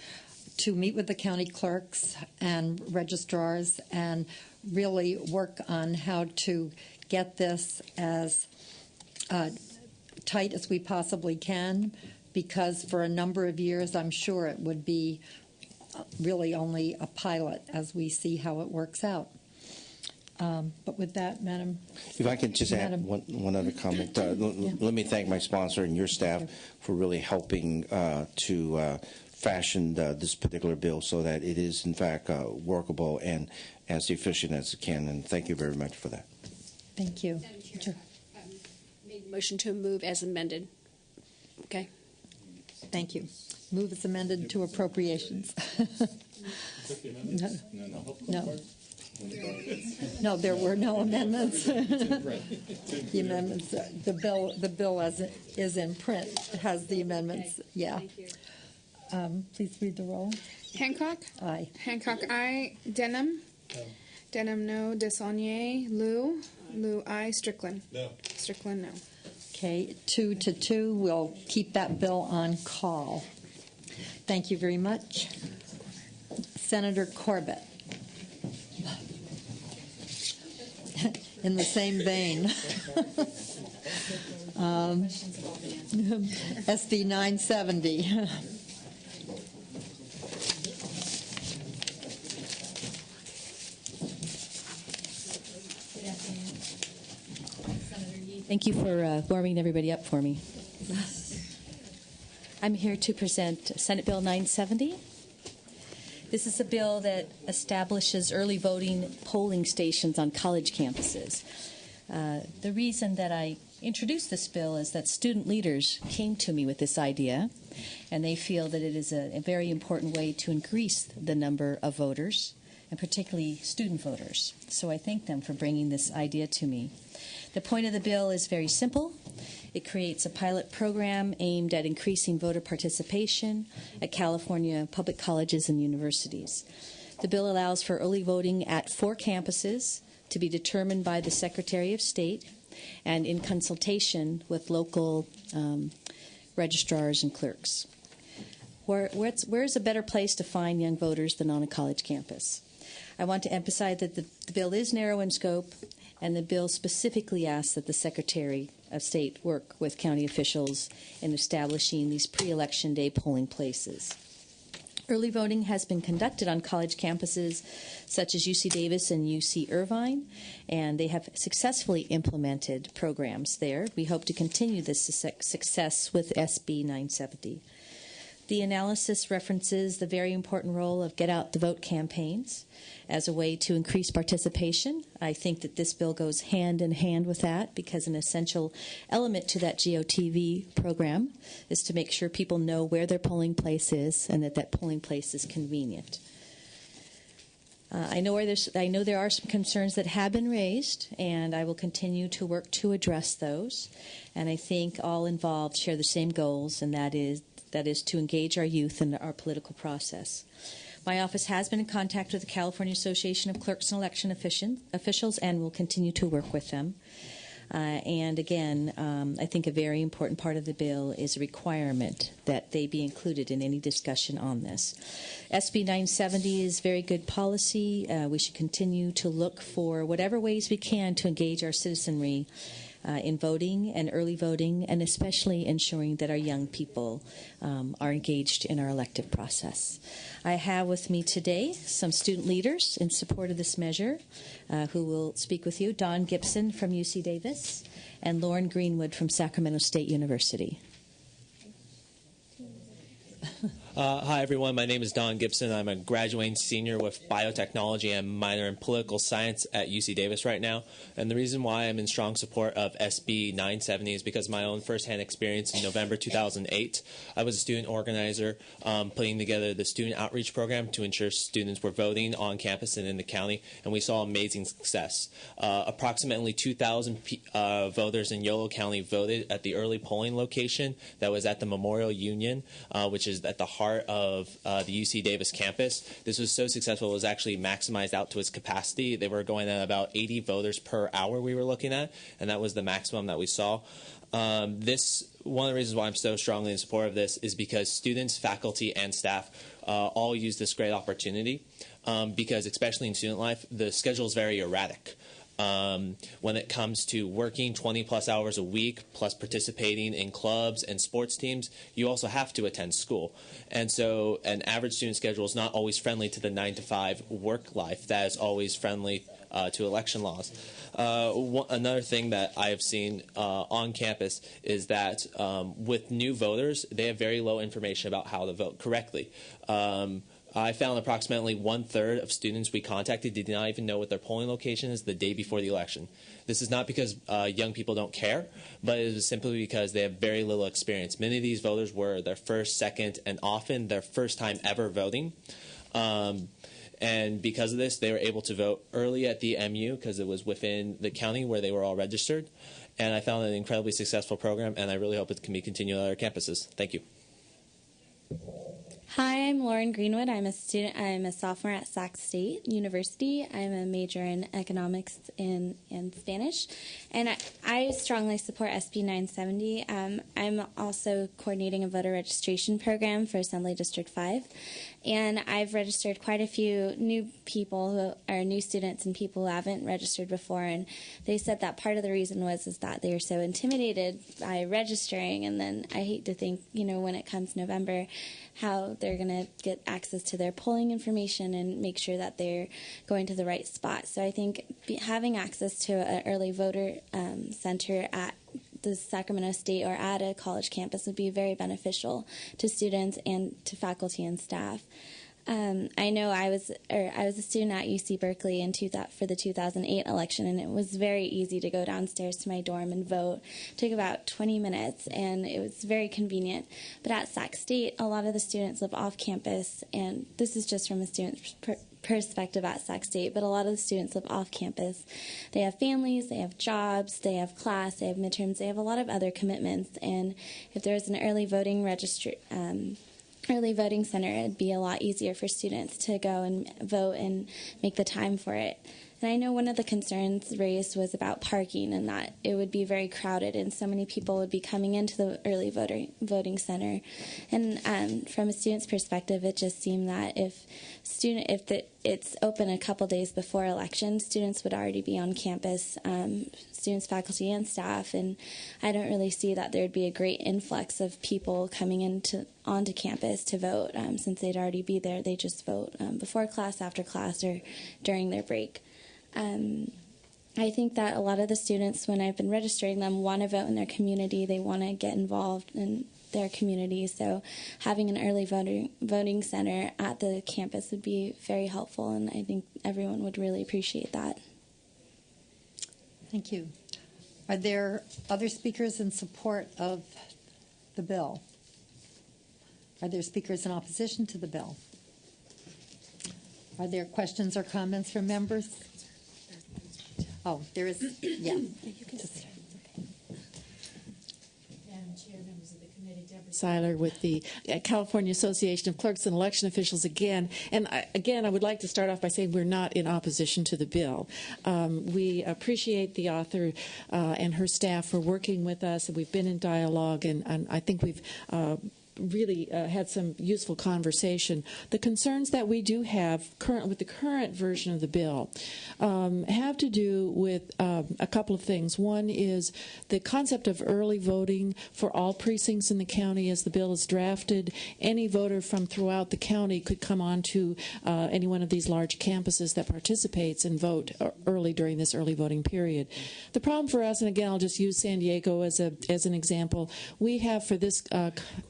to meet with the county clerks and registrars and really work on how to get this as tight as we possibly can, because for a number of years I'm sure it would be really only a pilot as we see how it works out. But with that, Madam... If I could just add one other comment. Let me thank my sponsor and your staff for really helping to fashion this particular bill so that it is, in fact, workable and as efficient as it can. And thank you very much for that. Thank you. Sure. Made motion to move as amended. Okay. Thank you. Move as amended to appropriations. No, there were no amendments. The amendments, the bill as it is in print has the amendments. Okay. Yeah. Thank you. Please read the roll. Hancock? Aye. Hancock, aye. Denham? No. Denham, no. Desaulniers? Liu? Liu, aye. Strickland? No. Strickland, no. Okay, 2-2. We'll keep that bill on call. Thank you very much. Senator Corbett. In the same vein. SB 970. Thank you for warming everybody up for me. I'm here to present Senate Bill 970. This is a bill that establishes early voting polling stations on college campuses. The reason that I introduced this bill is that student leaders came to me with this idea, and they feel that it is a very important way to increase the number of voters and particularly student voters. So I thank them for bringing this idea to me. The point of the bill is very simple. It creates a pilot program aimed at increasing voter participation at California public colleges and universities. The bill allows for early voting at 4 campuses to be determined by the Secretary of State and in consultation with local registrars and clerks. Where's a better place to find young voters than on a college campus? I want to emphasize that the bill is narrow in scope, and the bill specifically asks that the Secretary of State work with county officials in establishing these pre-election day polling places. Early voting has been conducted on college campuses such as UC Davis and UC Irvine, and they have successfully implemented programs there. We hope to continue this success with SB 970. The analysis references the very important role of Get Out the Vote campaigns as a way to increase participation. I think that this bill goes hand in hand with that, because an essential element to that GOTV program is to make sure people know where their polling place is and that polling place is convenient. I know there are some concerns that have been raised, and I will continue to work to address those. And I think all involved share the same goals, and that is to engage our youth in our political process. My office has been in contact with the California Association of Clerks and Election Officials and will continue to work with them. And again, I think a very important part of the bill is a requirement that they be included in any discussion on this. SB 970 is very good policy. We should continue to look for whatever ways we can to engage our citizenry in voting and early voting, and especially ensuring that our young people are engaged in our elective process. I have with me today some student leaders in support of this measure who will speak with you. Dawn Gibson from UC Davis and Lauren Greenwood from Sacramento State University. Hi, everyone. My name is Don Gibson. I'm a graduating senior with biotechnology and minor in political science at UC Davis right now. And the reason why I'm in strong support of SB 970 is because of my own firsthand experience in November 2008. I was a student organizer putting together the student outreach program to ensure students were voting on campus and in the county, and we saw amazing success. Approximately 2,000 voters in Yolo County voted at the early polling location that was at the Memorial Union, which is at the heart of the UC Davis campus. This was so successful, it was actually maximized out to its capacity. They were going at about 80 voters per hour we were looking at, and that was the maximum that we saw. One of the reasons why I'm so strongly in support of this is because students, faculty, and staff all use this great opportunity because, especially in student life, the schedule is very erratic. When it comes to working 20-plus hours a week, plus participating in clubs and sports teams, you also have to attend school. And so an average student schedule is not always friendly to the 9-to-5 work life that is always friendly to election laws. Another thing that I have seen on campus is that with new voters, they have very low information about how to vote correctly. I found approximately 1/3 of students we contacted did not even know what their polling location is the day before the election. This is not because young people don't care, but it is simply because they have very little experience. Many of these voters were their first, second, and often their first time ever voting. And because of this, they were able to vote early at the MU because it was within the county where they were all registered. And I found it an incredibly successful program, and I really hope it can be continued at other campuses. Thank you. Hi, I'm Lauren Greenwood. I'm a sophomore at Sac State University. I'm a major in economics and Spanish, and I strongly support SB 970. I'm also coordinating a voter registration program for Assembly District 5, and I've registered quite a few new people who are new students and people who haven't registered before, and they said that part of the reason is that they are so intimidated by registering, and then I hate to think, when it comes November, how they're going to get access to their polling information and make sure that they're going to the right spot. So I think having access to an early voter center at the Sacramento State or at a college campus would be very beneficial to students and to faculty and staff. I know I was a student at UC Berkeley for the 2008 election, and it was very easy to go downstairs to my dorm and vote. It took about 20 minutes, and it was very convenient. But at Sac State, a lot of the students live off campus, and this is just from a student's perspective at Sac State, but a lot of the students live off campus. They have families, they have jobs, they have class, they have midterms, they have a lot of other commitments. And if there's an early voting early voting center, it'd be a lot easier for students to go and vote and make the time for it. And I know one of the concerns raised was about parking and that it would be very crowded and so many people would be coming into the early voting center. And from a student's perspective, it just seemed that if it's open a couple days before election, students would already be on campus, students, faculty, and staff. And I don't really see that there'd be a great influx of people coming onto campus to vote since they'd already be there. They just vote before class, after class, or during their break. I think that a lot of the students, when I've been registering them, want to vote in their community. They want to get involved in their community. So having an early voting center at the campus would be very helpful, and I think everyone would really appreciate that. Thank you. Are there other speakers in support of the bill? Are there speakers in opposition to the bill? Are there questions or comments from members? Oh, there is, yeah. Madam Chair, members of the committee, Deborah Seiler with the California Association of Clerks and Election Officials again. And I would like to start off by saying we're not in opposition to the bill. We appreciate the author and her staff for working with us, and we've been in dialogue, and I think we've really had some useful conversation. The concerns that we do have with the current version of the bill have to do with a couple of things. One is the concept of early voting for all precincts in the county as the bill is drafted. Any voter from throughout the county could come on to any one of these large campuses that participates and vote early during this early voting period. The problem for us, and again I'll just use San Diego as an example, we have for this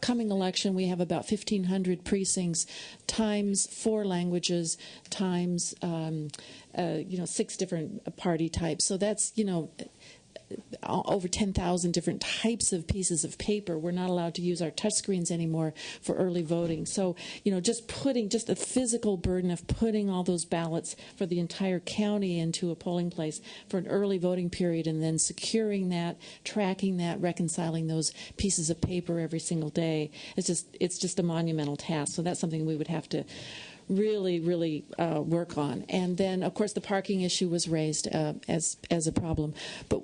coming election, we have about 1,500 precincts times 4 languages times 6 different party types. So that's over 10,000 different types of pieces of paper. We're not allowed to use our touchscreens anymore for early voting. So, just a physical burden of putting all those ballots for the entire county into a polling place for an early voting period and then securing that, tracking that, reconciling those pieces of paper every single day. It's just a monumental task. So that's something we would have to really work on. And then, of course, the parking issue was raised as a problem. But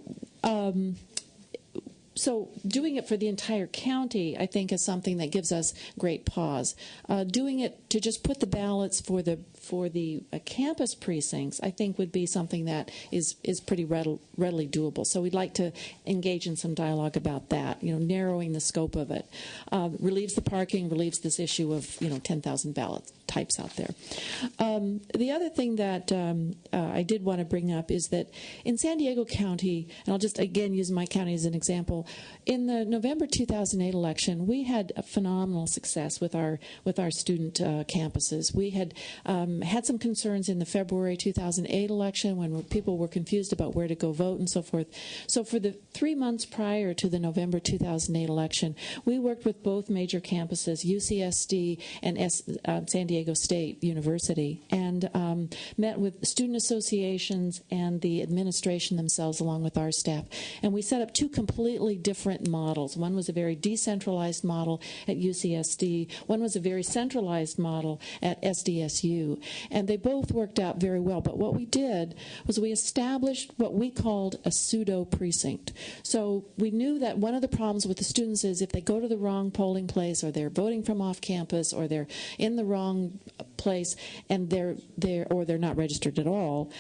so doing it for the entire county, I think, is something that gives us great pause. Doing it to just put the ballots for the campus precincts, I think, would be something that is pretty readily doable. So we'd like to engage in some dialogue about that, narrowing the scope of it. Relieves the parking, relieves this issue of, 10,000 ballot types out there. The other thing that I did want to bring up is that in San Diego County, and I'll just again use my county as an example, in the November 2008 election, we had a phenomenal success with our student campuses. We had had some concerns in the February 2008 election when people were confused about where to go vote and so forth. So for the 3 months prior to the November 2008 election, we worked with both major campuses, UCSD and San Diego State University, and met with student associations and the administration themselves along with our staff. And we set up 2 completely different models. One was a very decentralized model at UCSD. One was a very centralized model at SDSU. And they both worked out very well. But what we did was we established what we called a pseudo precinct. So we knew that one of the problems with the students is if they go to the wrong polling place, or they're voting from off campus, or they're in the wrong place and they're not registered at all,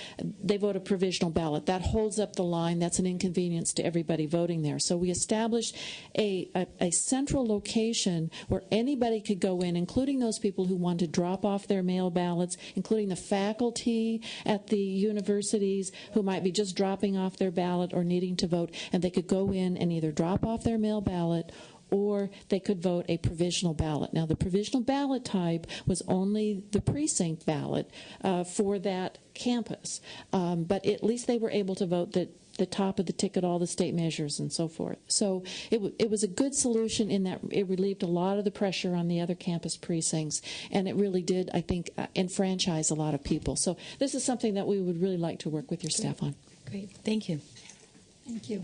they vote a provisional ballot. That holds up the line. That's an inconvenience to everybody voting there. So we established a central location where anybody could go in, including those people who want to drop off their mail ballots, including the faculty at the universities who might be just dropping off their ballot or needing to vote, and they could go in and either drop off their mail ballot or they could vote a provisional ballot. Now, the provisional ballot type was only the precinct ballot for that campus, but at least they were able to vote that the top of the ticket all the state measures and so forth. So it was a good solution in that it relieved a lot of the pressure on the other campus precincts, and it really did, I think, enfranchise a lot of people. So this is something that we would really like to work with your staff on. Great. Thank you. Thank you.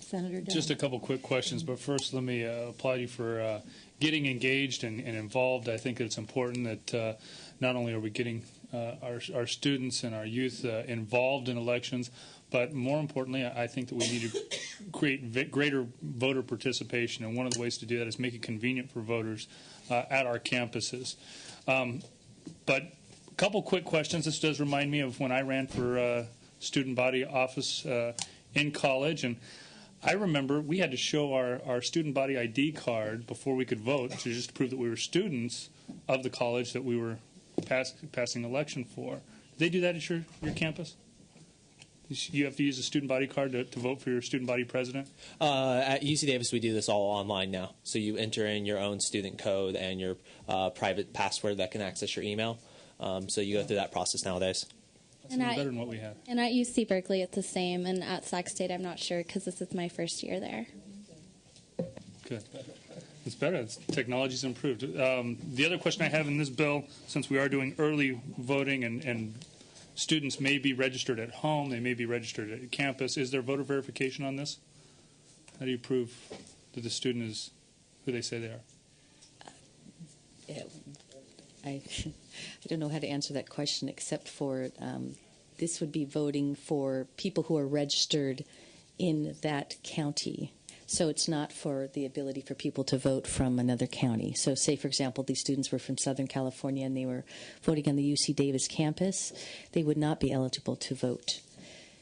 Senator Dunn. Just a couple quick questions, but first let me applaud you for getting engaged and involved. I think it's important that not only are we getting our students and our youth involved in elections, but more importantly, I think that we need to create greater voter participation, and one of the ways to do that is make it convenient for voters at our campuses. But a couple quick questions. This does remind me of when I ran for student body office in college, and I remember we had to show our student body ID card before we could vote to just prove that we were students of the college that we were passing election for. Do they do that at your campus? You have to use a student body card to vote for your student body president? At UC Davis, we do this all online now. So you enter in your own student code and your private password that can access your email. So you go through that process nowadays. That's better than what we had. And at UC Berkeley, it's the same. And at Sac State, I'm not sure because this is my first year there. Good. It's better. Technology's improved. The other question I have in this bill, since we are doing early voting and students may be registered at home, they may be registered at campus, is there voter verification on this? How do you prove that the student is who they say they are? I don't know how to answer that question except for this would be voting for people who are registered in that county. So it's not for the ability for people to vote from another county. So say, for example, these students were from Southern California and they were voting on the UC Davis campus, they would not be eligible to vote.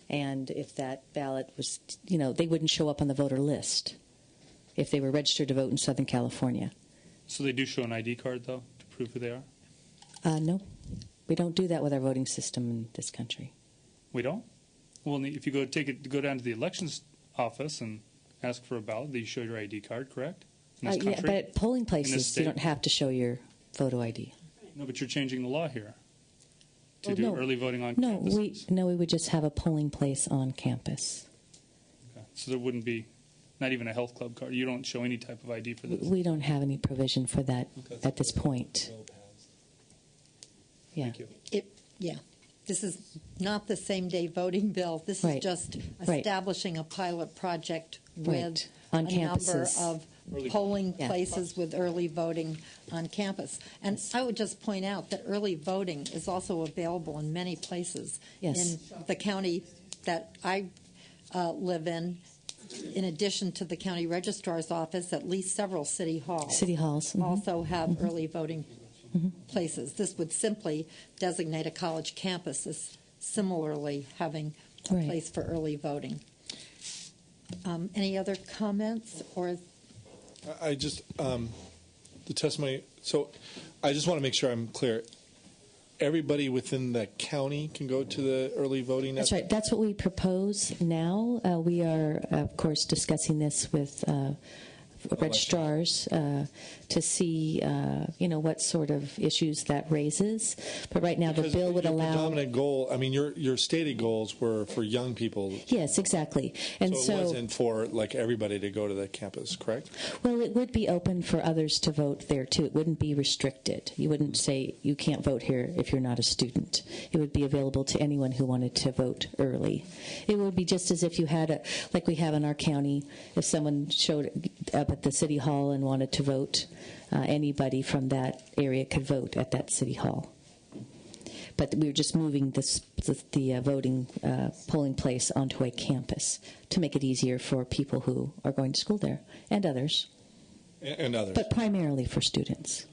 And if that ballot was, they wouldn't show up on the voter list if they were registered to vote in Southern California. So they do show an ID card, though, to prove who they are? No. We don't do that with our voting system in this country. We don't? Well, if you go down to the elections office and ask for a ballot, you show your ID card, correct? In this country? Yeah, but at polling places, you don't have to show your photo ID. No, but you're changing the law here to do early voting on No, campuses. we would just have a polling place on campus. Okay. So there wouldn't be, not even a health club card. You don't show any type of ID for this. We don't have any provision for that at this point. Yeah. Thank you. Yeah. This is not the same-day voting bill. This is just establishing a pilot project with on a campuses. number of polling places with early voting on campus. And I would just point out that early voting is also available in many places. In the county that I live in addition to the county registrar's office, at least several city halls also have early voting places. This would simply designate a college campus as similarly having a place for early voting. Any other comments? Or I just the testimony. So I just want to make sure I'm clear. Everybody within the county can go to the early voting. That's right. That's what we propose now. We are, of course, discussing this with registrars to see, what sort of issues that raises. But right now, the bill would allow. The predominant goal. I mean, your stated goals were for young people. Yes, exactly. And so it wasn't for everybody to go to the campus, correct? Well, it would be open for others to vote there too. It wouldn't be restricted. You wouldn't say you can't vote here if you're not a student. It would be available to anyone who wanted to vote early. It would be just as if you had like we have in our county, if someone showed up at the city hall and wanted to vote, anybody from that area could vote at that city hall. But we were just moving the voting polling place onto a campus to make it easier for people who are going to school there and others. And others. But primarily for students.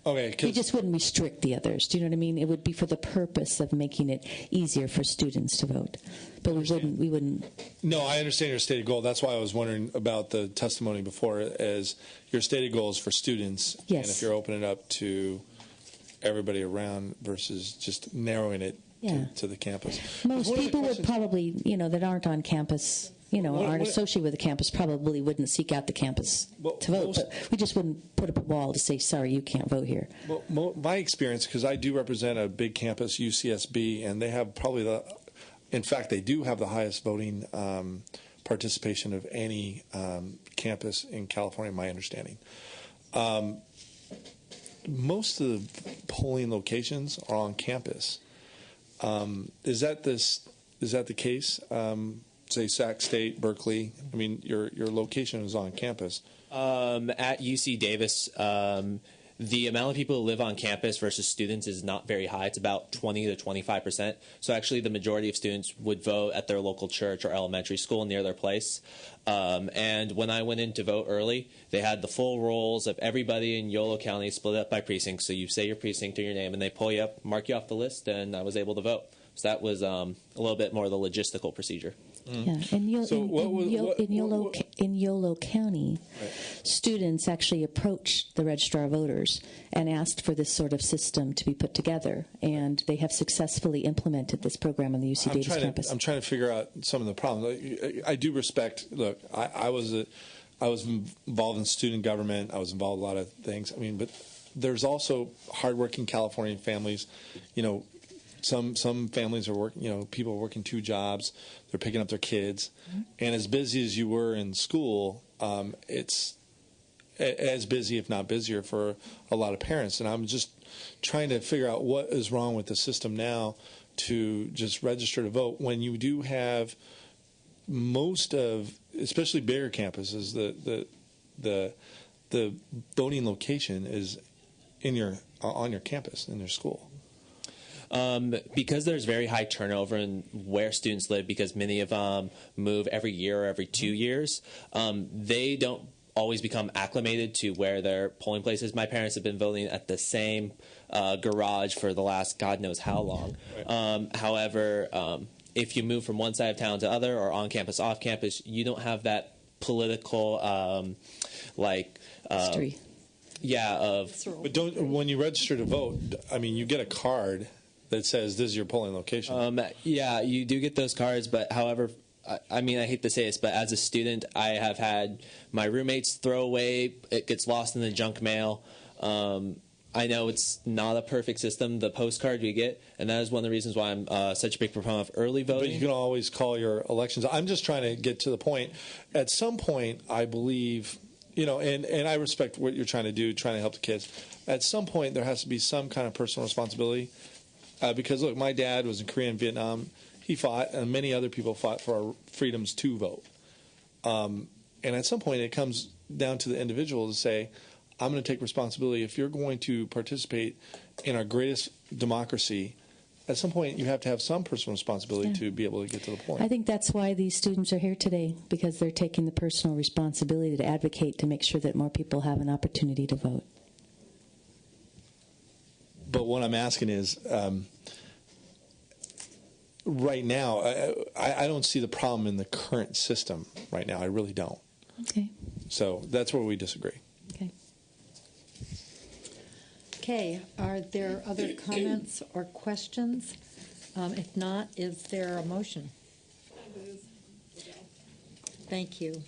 Okay. We just wouldn't restrict the others. Do you know what I mean? It would be for the purpose of making it easier for students to vote. But we wouldn't. No, I understand your stated goal. That's why I was wondering about the testimony before, as your stated goal is for students. Yes. And if you're opening it up to everybody around versus just narrowing it to the campus. Most people would probably, that aren't on campus, aren't associated with the campus, probably wouldn't seek out the campus to vote. But we just wouldn't put up a wall to say, sorry, you can't vote here. Well, my experience, because I do represent a big campus, UCSB, and they have probably in fact, they do have the highest voting participation of any campus in California, my understanding. Most of the polling locations are on campus. Is that the case? Say Sac State, Berkeley. I mean, your location is on campus. At UC Davis, the amount of people who live on campus versus students is not very high. It's about 20 to 25%. So actually the majority of students would vote at their local church or elementary school near their place. And when I went in to vote early, they had the full rolls of everybody in Yolo County split up by precinct. So you say your precinct or your name, and they pull you up, mark you off the list, and I was able to vote. So that was a little bit more of the logistical procedure. Yeah, in Yolo County, students actually approached the registrar of voters and asked for this sort of system to be put together, and they have successfully implemented this program on the UC Davis campus. I'm trying to figure out some of the problems. I do respect. Look, I was involved in student government. I was involved in a lot of things. I mean, but there's also hardworking Californian families. You know, some families are working. You know, people are working 2 jobs. They're picking up their kids, and as busy as you were in school, it's as busy, if not busier, for a lot of parents. And I'm just trying to figure out what is wrong with the system now to just register to vote when you do have most of, especially bigger campuses, the voting location is on your campus in your school. Because there's very high turnover in where students live, because many of them move every year or every 2 years, they don't always become acclimated to where their polling place is. My parents have been voting at the same garage for the last God knows how long. However, if you move from one side of town to other, or on campus, off campus, you don't have that political history. Yeah. But when you register to vote, I mean, you get a card that says this is your polling location. Yeah, you do get those cards, but however, I mean, I hate to say this, but as a student, I have had my roommates throw away. It gets lost in the junk mail. I know it's not a perfect system, the postcard you get, and that is one of the reasons why I'm such a big proponent of early voting. But you can always call your elections. I'm just trying to get to the point. At some point, I believe, you know, and I respect what you're trying to do, trying to help the kids. At some point, there has to be some kind of personal responsibility. Because, look, my dad was in Korea and Vietnam. He fought, and many other people fought for our freedoms to vote. And at some point, it comes down to the individual to say, I'm going to take responsibility. If you're going to participate in our greatest democracy, at some point, you have to have some personal responsibility to be able to get to the point. I think that's why these students are here today, because they're taking the personal responsibility to advocate to make sure that more people have an opportunity to vote. But what I'm asking is, right now, I don't see the problem in the current system right now. I really don't. Okay. So that's where we disagree. Okay. Okay. Are there other comments or questions? If not, is there a motion? Thank you.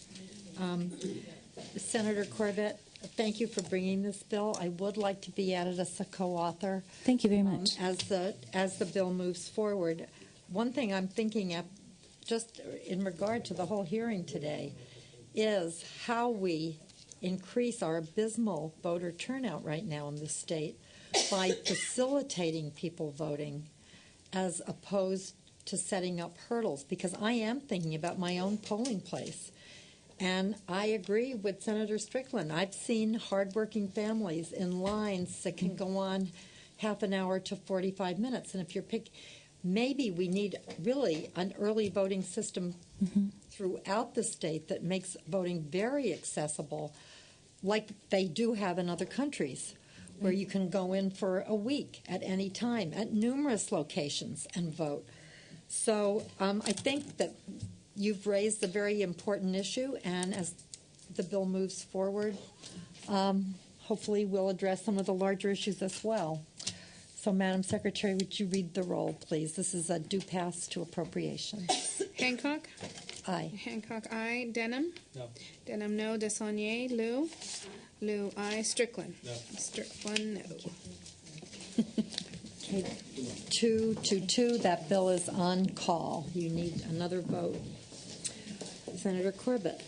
Senator Corbett, thank you for bringing this bill. I would like to be added as a co-author. Thank you very much. As the bill moves forward. One thing I'm thinking of, just in regard to the whole hearing today, is how we increase our abysmal voter turnout right now in the state by facilitating people voting as opposed to setting up hurdles. Because I am thinking about my own polling place. And I agree with Senator Strickland. I've seen hardworking families in lines that can go on half an hour to 45 minutes. And if you're maybe we need really an early voting system throughout the state that makes voting very accessible, like they do have in other countries, where you can go in for a week at any time at numerous locations and vote. So I think that you've raised a very important issue, and as the bill moves forward, hopefully we'll address some of the larger issues as well. So, Madam Secretary, would you read the roll, please? This is a due pass to appropriations. Hancock? Aye. Hancock, aye. Denham? No. Denham, no. Desaulniers? Lou? Lou, aye. Strickland? No. Strickland, no. Okay, 2-2, that bill is on call. You need another vote. Senator Corbett.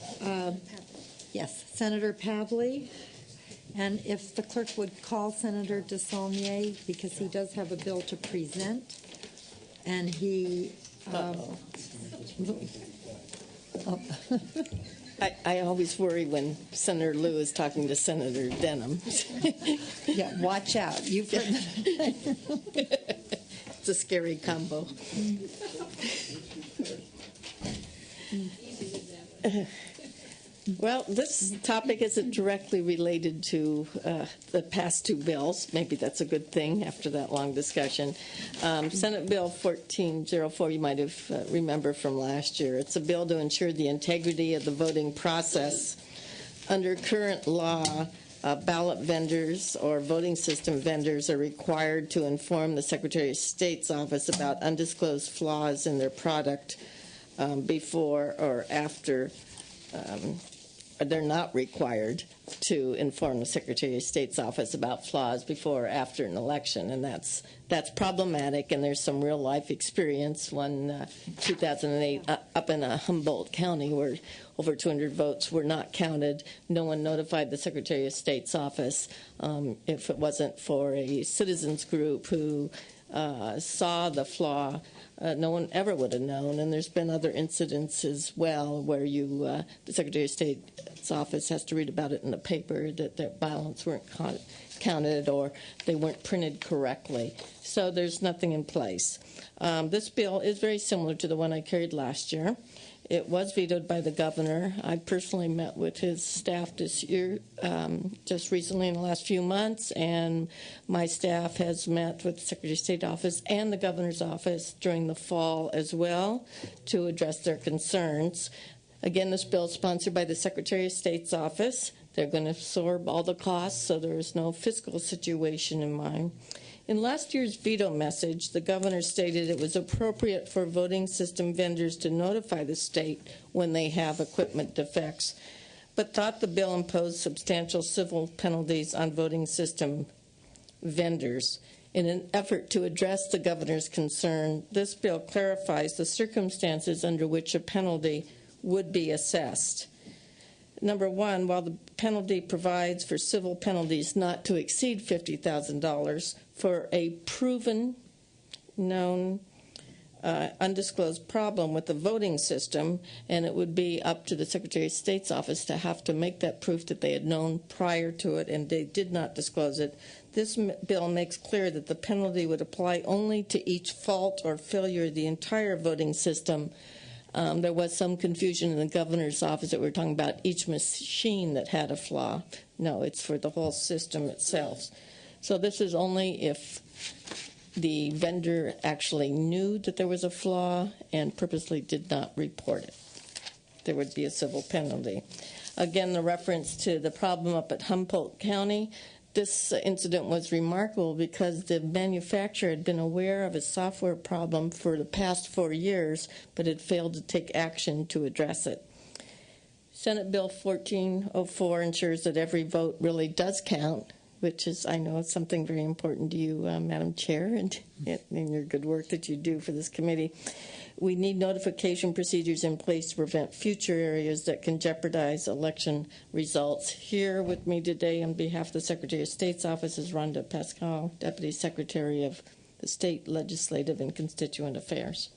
Yes, Senator Pavley. And if the clerk would call Senator DeSaulnier, because he does have a bill to present, and he... I always worry when Senator Liu is talking to Senator Denham. Yeah, watch out. You've heard It's a scary combo. Well, this topic isn't directly related to the past two bills. Maybe that's a good thing after that long discussion. Senate Bill 1404, you might have remember from last year. It's a bill to ensure the integrity of the voting process. Under current law, ballot vendors or voting system vendors are required to inform the Secretary of State's office about undisclosed flaws in their product before or after. They're not required to inform the Secretary of State's office about flaws before or after an election, and that's problematic, and there's some real-life experience. One 2008 up in Humboldt County where over 200 votes were not counted. No one notified the Secretary of State's office if it wasn't for a citizens group who saw the flaw. No one ever would have known, and there's been other incidents as well where the Secretary of State's office has to read about it in the paper that their ballots weren't counted or they weren't printed correctly. So there's nothing in place. This bill is very similar to the one I carried last year. It was vetoed by the governor. I personally met with his staff this year, just recently in the last few months, and my staff has met with the Secretary of State office and the governor's office during the fall as well to address their concerns. Again, this bill is sponsored by the Secretary of State's office. They're going to absorb all the costs, so there is no fiscal situation in mind. In last year's veto message, the governor stated it was appropriate for voting system vendors to notify the state when they have equipment defects, but thought the bill imposed substantial civil penalties on voting system vendors. In an effort to address the governor's concern, this bill clarifies the circumstances under which a penalty would be assessed. Number one, while the penalty provides for civil penalties not to exceed $50,000 for a proven, known, undisclosed problem with the voting system, and it would be up to the Secretary of State's office to have to make that proof that they had known prior to it and they did not disclose it. This bill makes clear that the penalty would apply only to each fault or failure of the entire voting system. There was some confusion in the governor's office that we were talking about each machine that had a flaw. No, it's for the whole system itself. So this is only if the vendor actually knew that there was a flaw and purposely did not report it. There would be a civil penalty. Again, the reference to the problem up at Humboldt County, this incident was remarkable because the manufacturer had been aware of a software problem for the past 4 years, but had failed to take action to address it. Senate Bill 1404 ensures that every vote really does count, which is, I know, it's something very important to you, Madam Chair, and in your good work that you do for this committee. We need notification procedures in place to prevent future areas that can jeopardize election results. Here with me today on behalf of the Secretary of State's office is Rhonda Pascal, Deputy Secretary of the State Legislative and Constituent Affairs.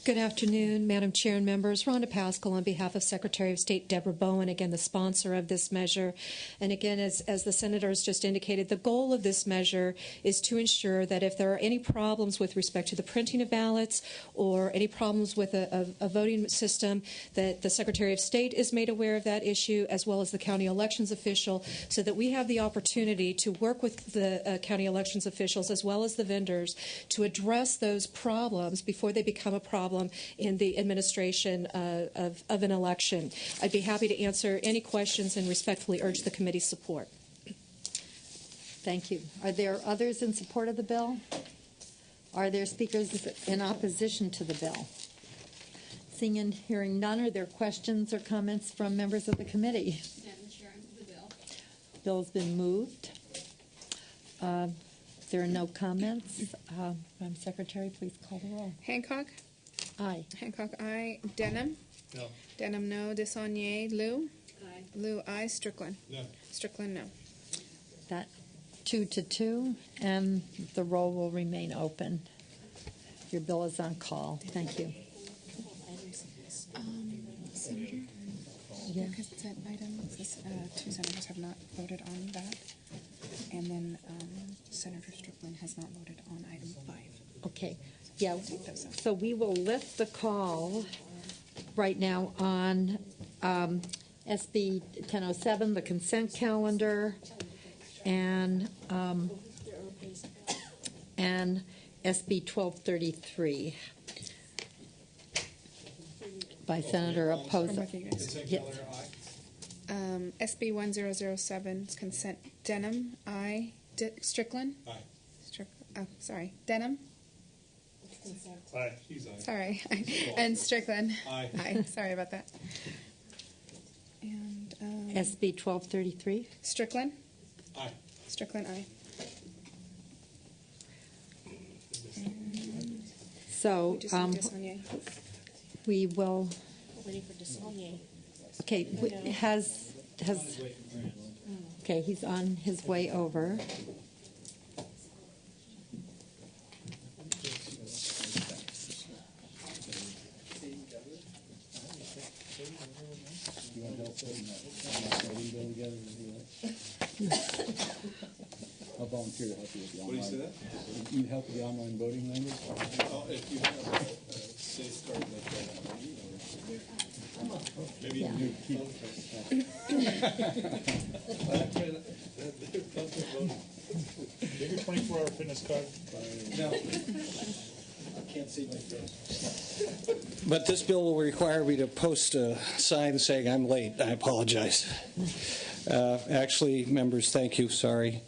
Good afternoon, Madam Chair and members. Rhonda Pascal on behalf of Secretary of State Deborah Bowen, again, the sponsor of this measure. And again, as the senators just indicated, the goal of this measure is to ensure that if there are any problems with respect to the printing of ballots or any problems with a voting system, that the Secretary of State is made aware of that issue, as well as the county elections official, so that we have the opportunity to work with the county elections officials as well as the vendors to address those problems before they become a problem in the administration of an election. I'd be happy to answer any questions and respectfully urge the committee's support. Thank you. Are there others in support of the bill? Are there speakers in opposition to the bill? Seeing and hearing none, are there questions or comments from members of the committee? Madam Chair, I move the bill. Bill's been moved. If there are no comments, Madam Secretary, please call the roll. Hancock? Aye. Hancock, aye. Denham? No. Denham, no. Desaulniers? Lou? Aye. Lou, aye. Strickland? No. Strickland, no. That 2-2, and the roll will remain open. Your bill is on call. Thank you. Senator? Yeah. Your consent items, two senators have not voted on that. And then Senator Strickland has not voted on item 5. Okay. Yeah. Take those out. So we will lift the call right now on SB 1007, the consent calendar, and SB 1233 by Senator Opposa. I'm with you guys. Yes. SB 1007, consent. Denham, aye. Strickland? Aye. Sorry. Denham? Aye. He's aye. Sorry. And Strickland? Aye. Aye. Sorry about that. And SB 1233. Strickland? Aye. Strickland, aye. So We just need Desaulniers. we will. Waiting for Desaulniers. Okay, okay, he's on his way over. I'll volunteer to help you with the What do you online. say that? You help with the online voting language? Oh, if you have a safeguard maybe Yeah. you keep. Give your 24-hour fitness card. No. I can't see my face. But this bill will require me to post a sign saying I'm late. I apologize. Actually, members, thank you. Sorry.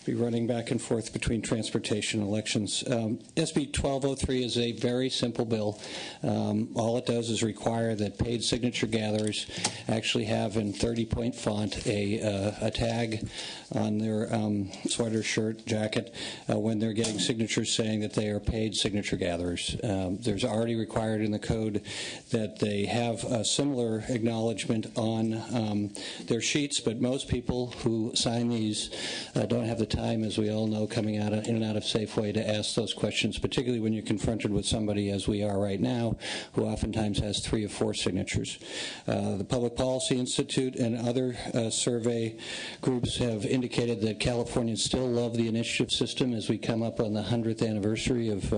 Be running back and forth between transportation and elections. SB 1203 is a very simple bill. All it does is require that paid signature gatherers actually have in 30-point font a tag on their sweater, shirt, jacket when they're getting signatures saying that they are paid signature gatherers. There's already required in the code that they have a similar acknowledgement on their sheets, but most people who sign these don't have the time, as we all know, coming in and out of Safeway to ask those questions, particularly when you're confronted with somebody, as we are right now, who oftentimes has 3 or 4 signatures. The Public Policy Institute and other survey groups have indicated that Californians still love the initiative system as we come up on the 100th anniversary of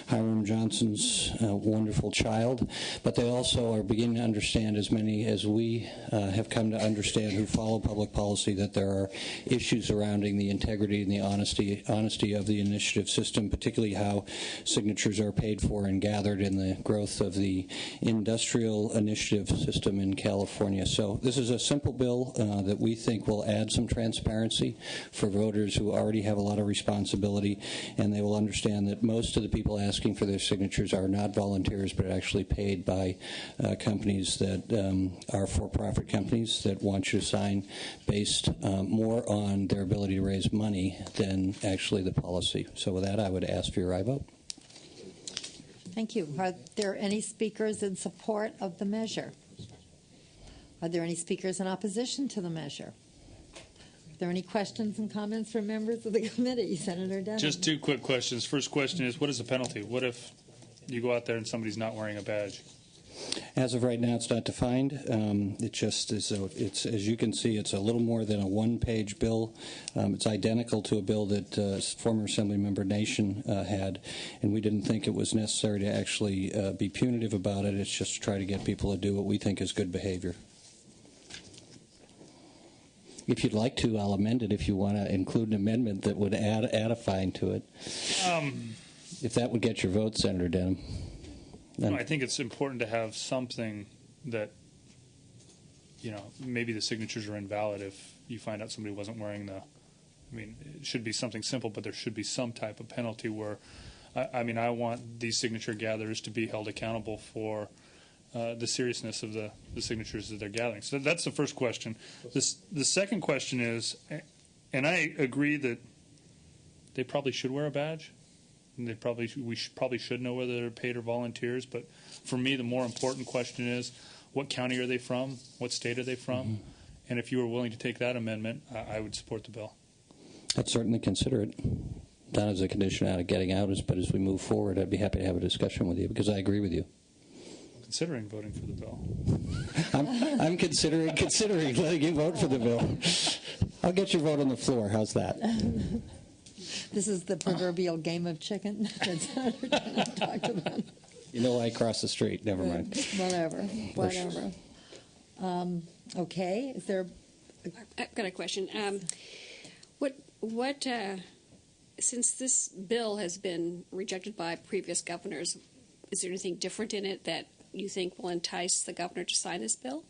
Hiram Johnson's wonderful child, but they also are beginning to understand, as many as we have come to understand who follow public policy, that there are issues surrounding the integrity and the honesty of the initiative system, particularly how signatures are paid for and gathered in the growth of the industrial initiative system in California. So this is a simple bill that we think will add some transparency for voters who already have a lot of responsibility, and they will understand that most of the people asking for their signatures are not volunteers, but actually paid by companies that are for-profit companies that want you to sign based more on their ability to raise money than actually the policy. So with that, I would ask for your aye vote. Thank you. Are there any speakers in support of the measure? Are there any speakers in opposition to the measure? Are there any questions and comments from members of the committee? Senator Denham. Just 2 quick questions. First question is, what is the penalty? What if you go out there and somebody's not wearing a badge? As of right now, it's not defined. It just is. It's, as you can see, it's a little more than a one-page bill. It's identical to a bill that former Assemblymember Nation had, and we didn't think it was necessary to actually be punitive about it. It's just to try to get people to do what we think is good behavior. If you'd like to, I'll amend it if you want to include an amendment that would add a fine to it. If that would get your vote, Senator Denham. No, I think it's important to have something that, maybe the signatures are invalid if you find out somebody wasn't wearing it should be something simple, but there should be some type of penalty where, I want these signature gatherers to be held accountable for the seriousness of the signatures that they're gathering. So that's the first question. The second question is, and I agree that they probably should wear a badge. And we probably should know whether they're paid or volunteers. But for me, the more important question is, what county are they from? What state are they from? And if you were willing to take that amendment, I would support the bill. I'd certainly consider it. Not as a condition out of getting out, but as we move forward, I'd be happy to have a discussion with you because I agree with you. I'm considering voting for the bill. I'm considering letting you vote for the bill. I'll get your vote on the floor. How's that? This is the proverbial game of chicken that Senator Denham talked about. You know I cross the street. Never mind. Whatever. Okay. Is there? I've got a question. Since this bill has been rejected by previous governors, is there anything different in it that you think will entice the governor to sign this bill?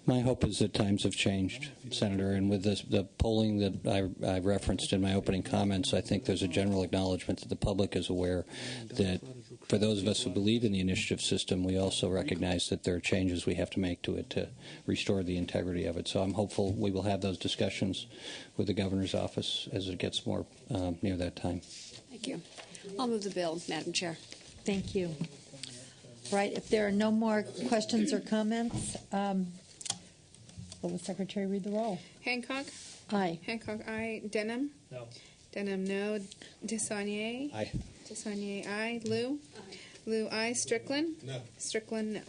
My hope is that times have changed, Senator, and with the polling that I referenced in my opening comments, I think there's a general acknowledgement that the public is aware that for those of us who believe in the initiative system, we also recognize that there are changes we have to make to it to restore the integrity of it. So I'm hopeful we will have those discussions with the governor's office as it gets more near that time. Thank you. I'll move the bill, Madam Chair. Thank you. Right. If there are no more questions or comments, will the Secretary read the roll? Hancock? Aye. Hancock, aye. Denham? No. Denham, no. Desaunier? Aye. Desaunier, aye. Lou? Lou, aye. Strickland? No. Strickland, no.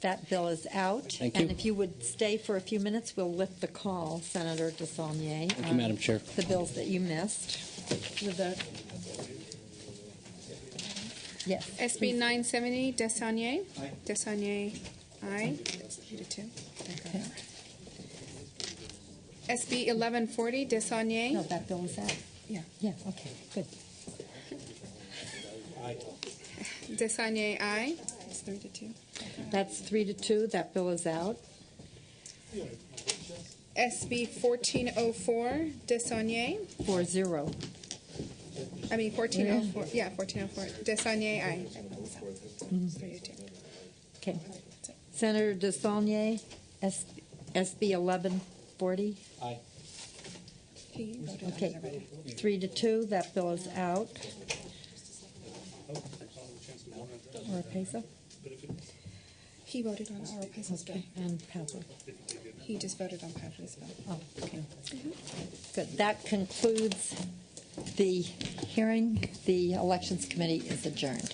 That bill is out. Thank and you. if you would stay for a few minutes, we'll lift the call, Senator Desaunier. Thank you, Madam Chair. The bills that you missed. With the yes. SB 970, Desaunier? Aye. Desaunier, aye. That's 3-2. Okay. SB 1140, Desaunier? No, that bill is out. Yeah. Yeah, okay, good. Desaunier, aye. That's 3-2. That's 3-2. That bill is out. SB 1404, Desaunier? 4-0. I mean 1404. Yeah, 1404. Desaunier, aye. 3-2. Okay. Senator Desaunier, SB 1140. Aye. He voted on Okay. it already. 3-2. That bill is out. Oropesa? He voted on Oropesa's bill. Okay. And Pavlik. He just voted on Pavlik's bill. Oh, okay. Good. That concludes the hearing. The Elections Committee is adjourned.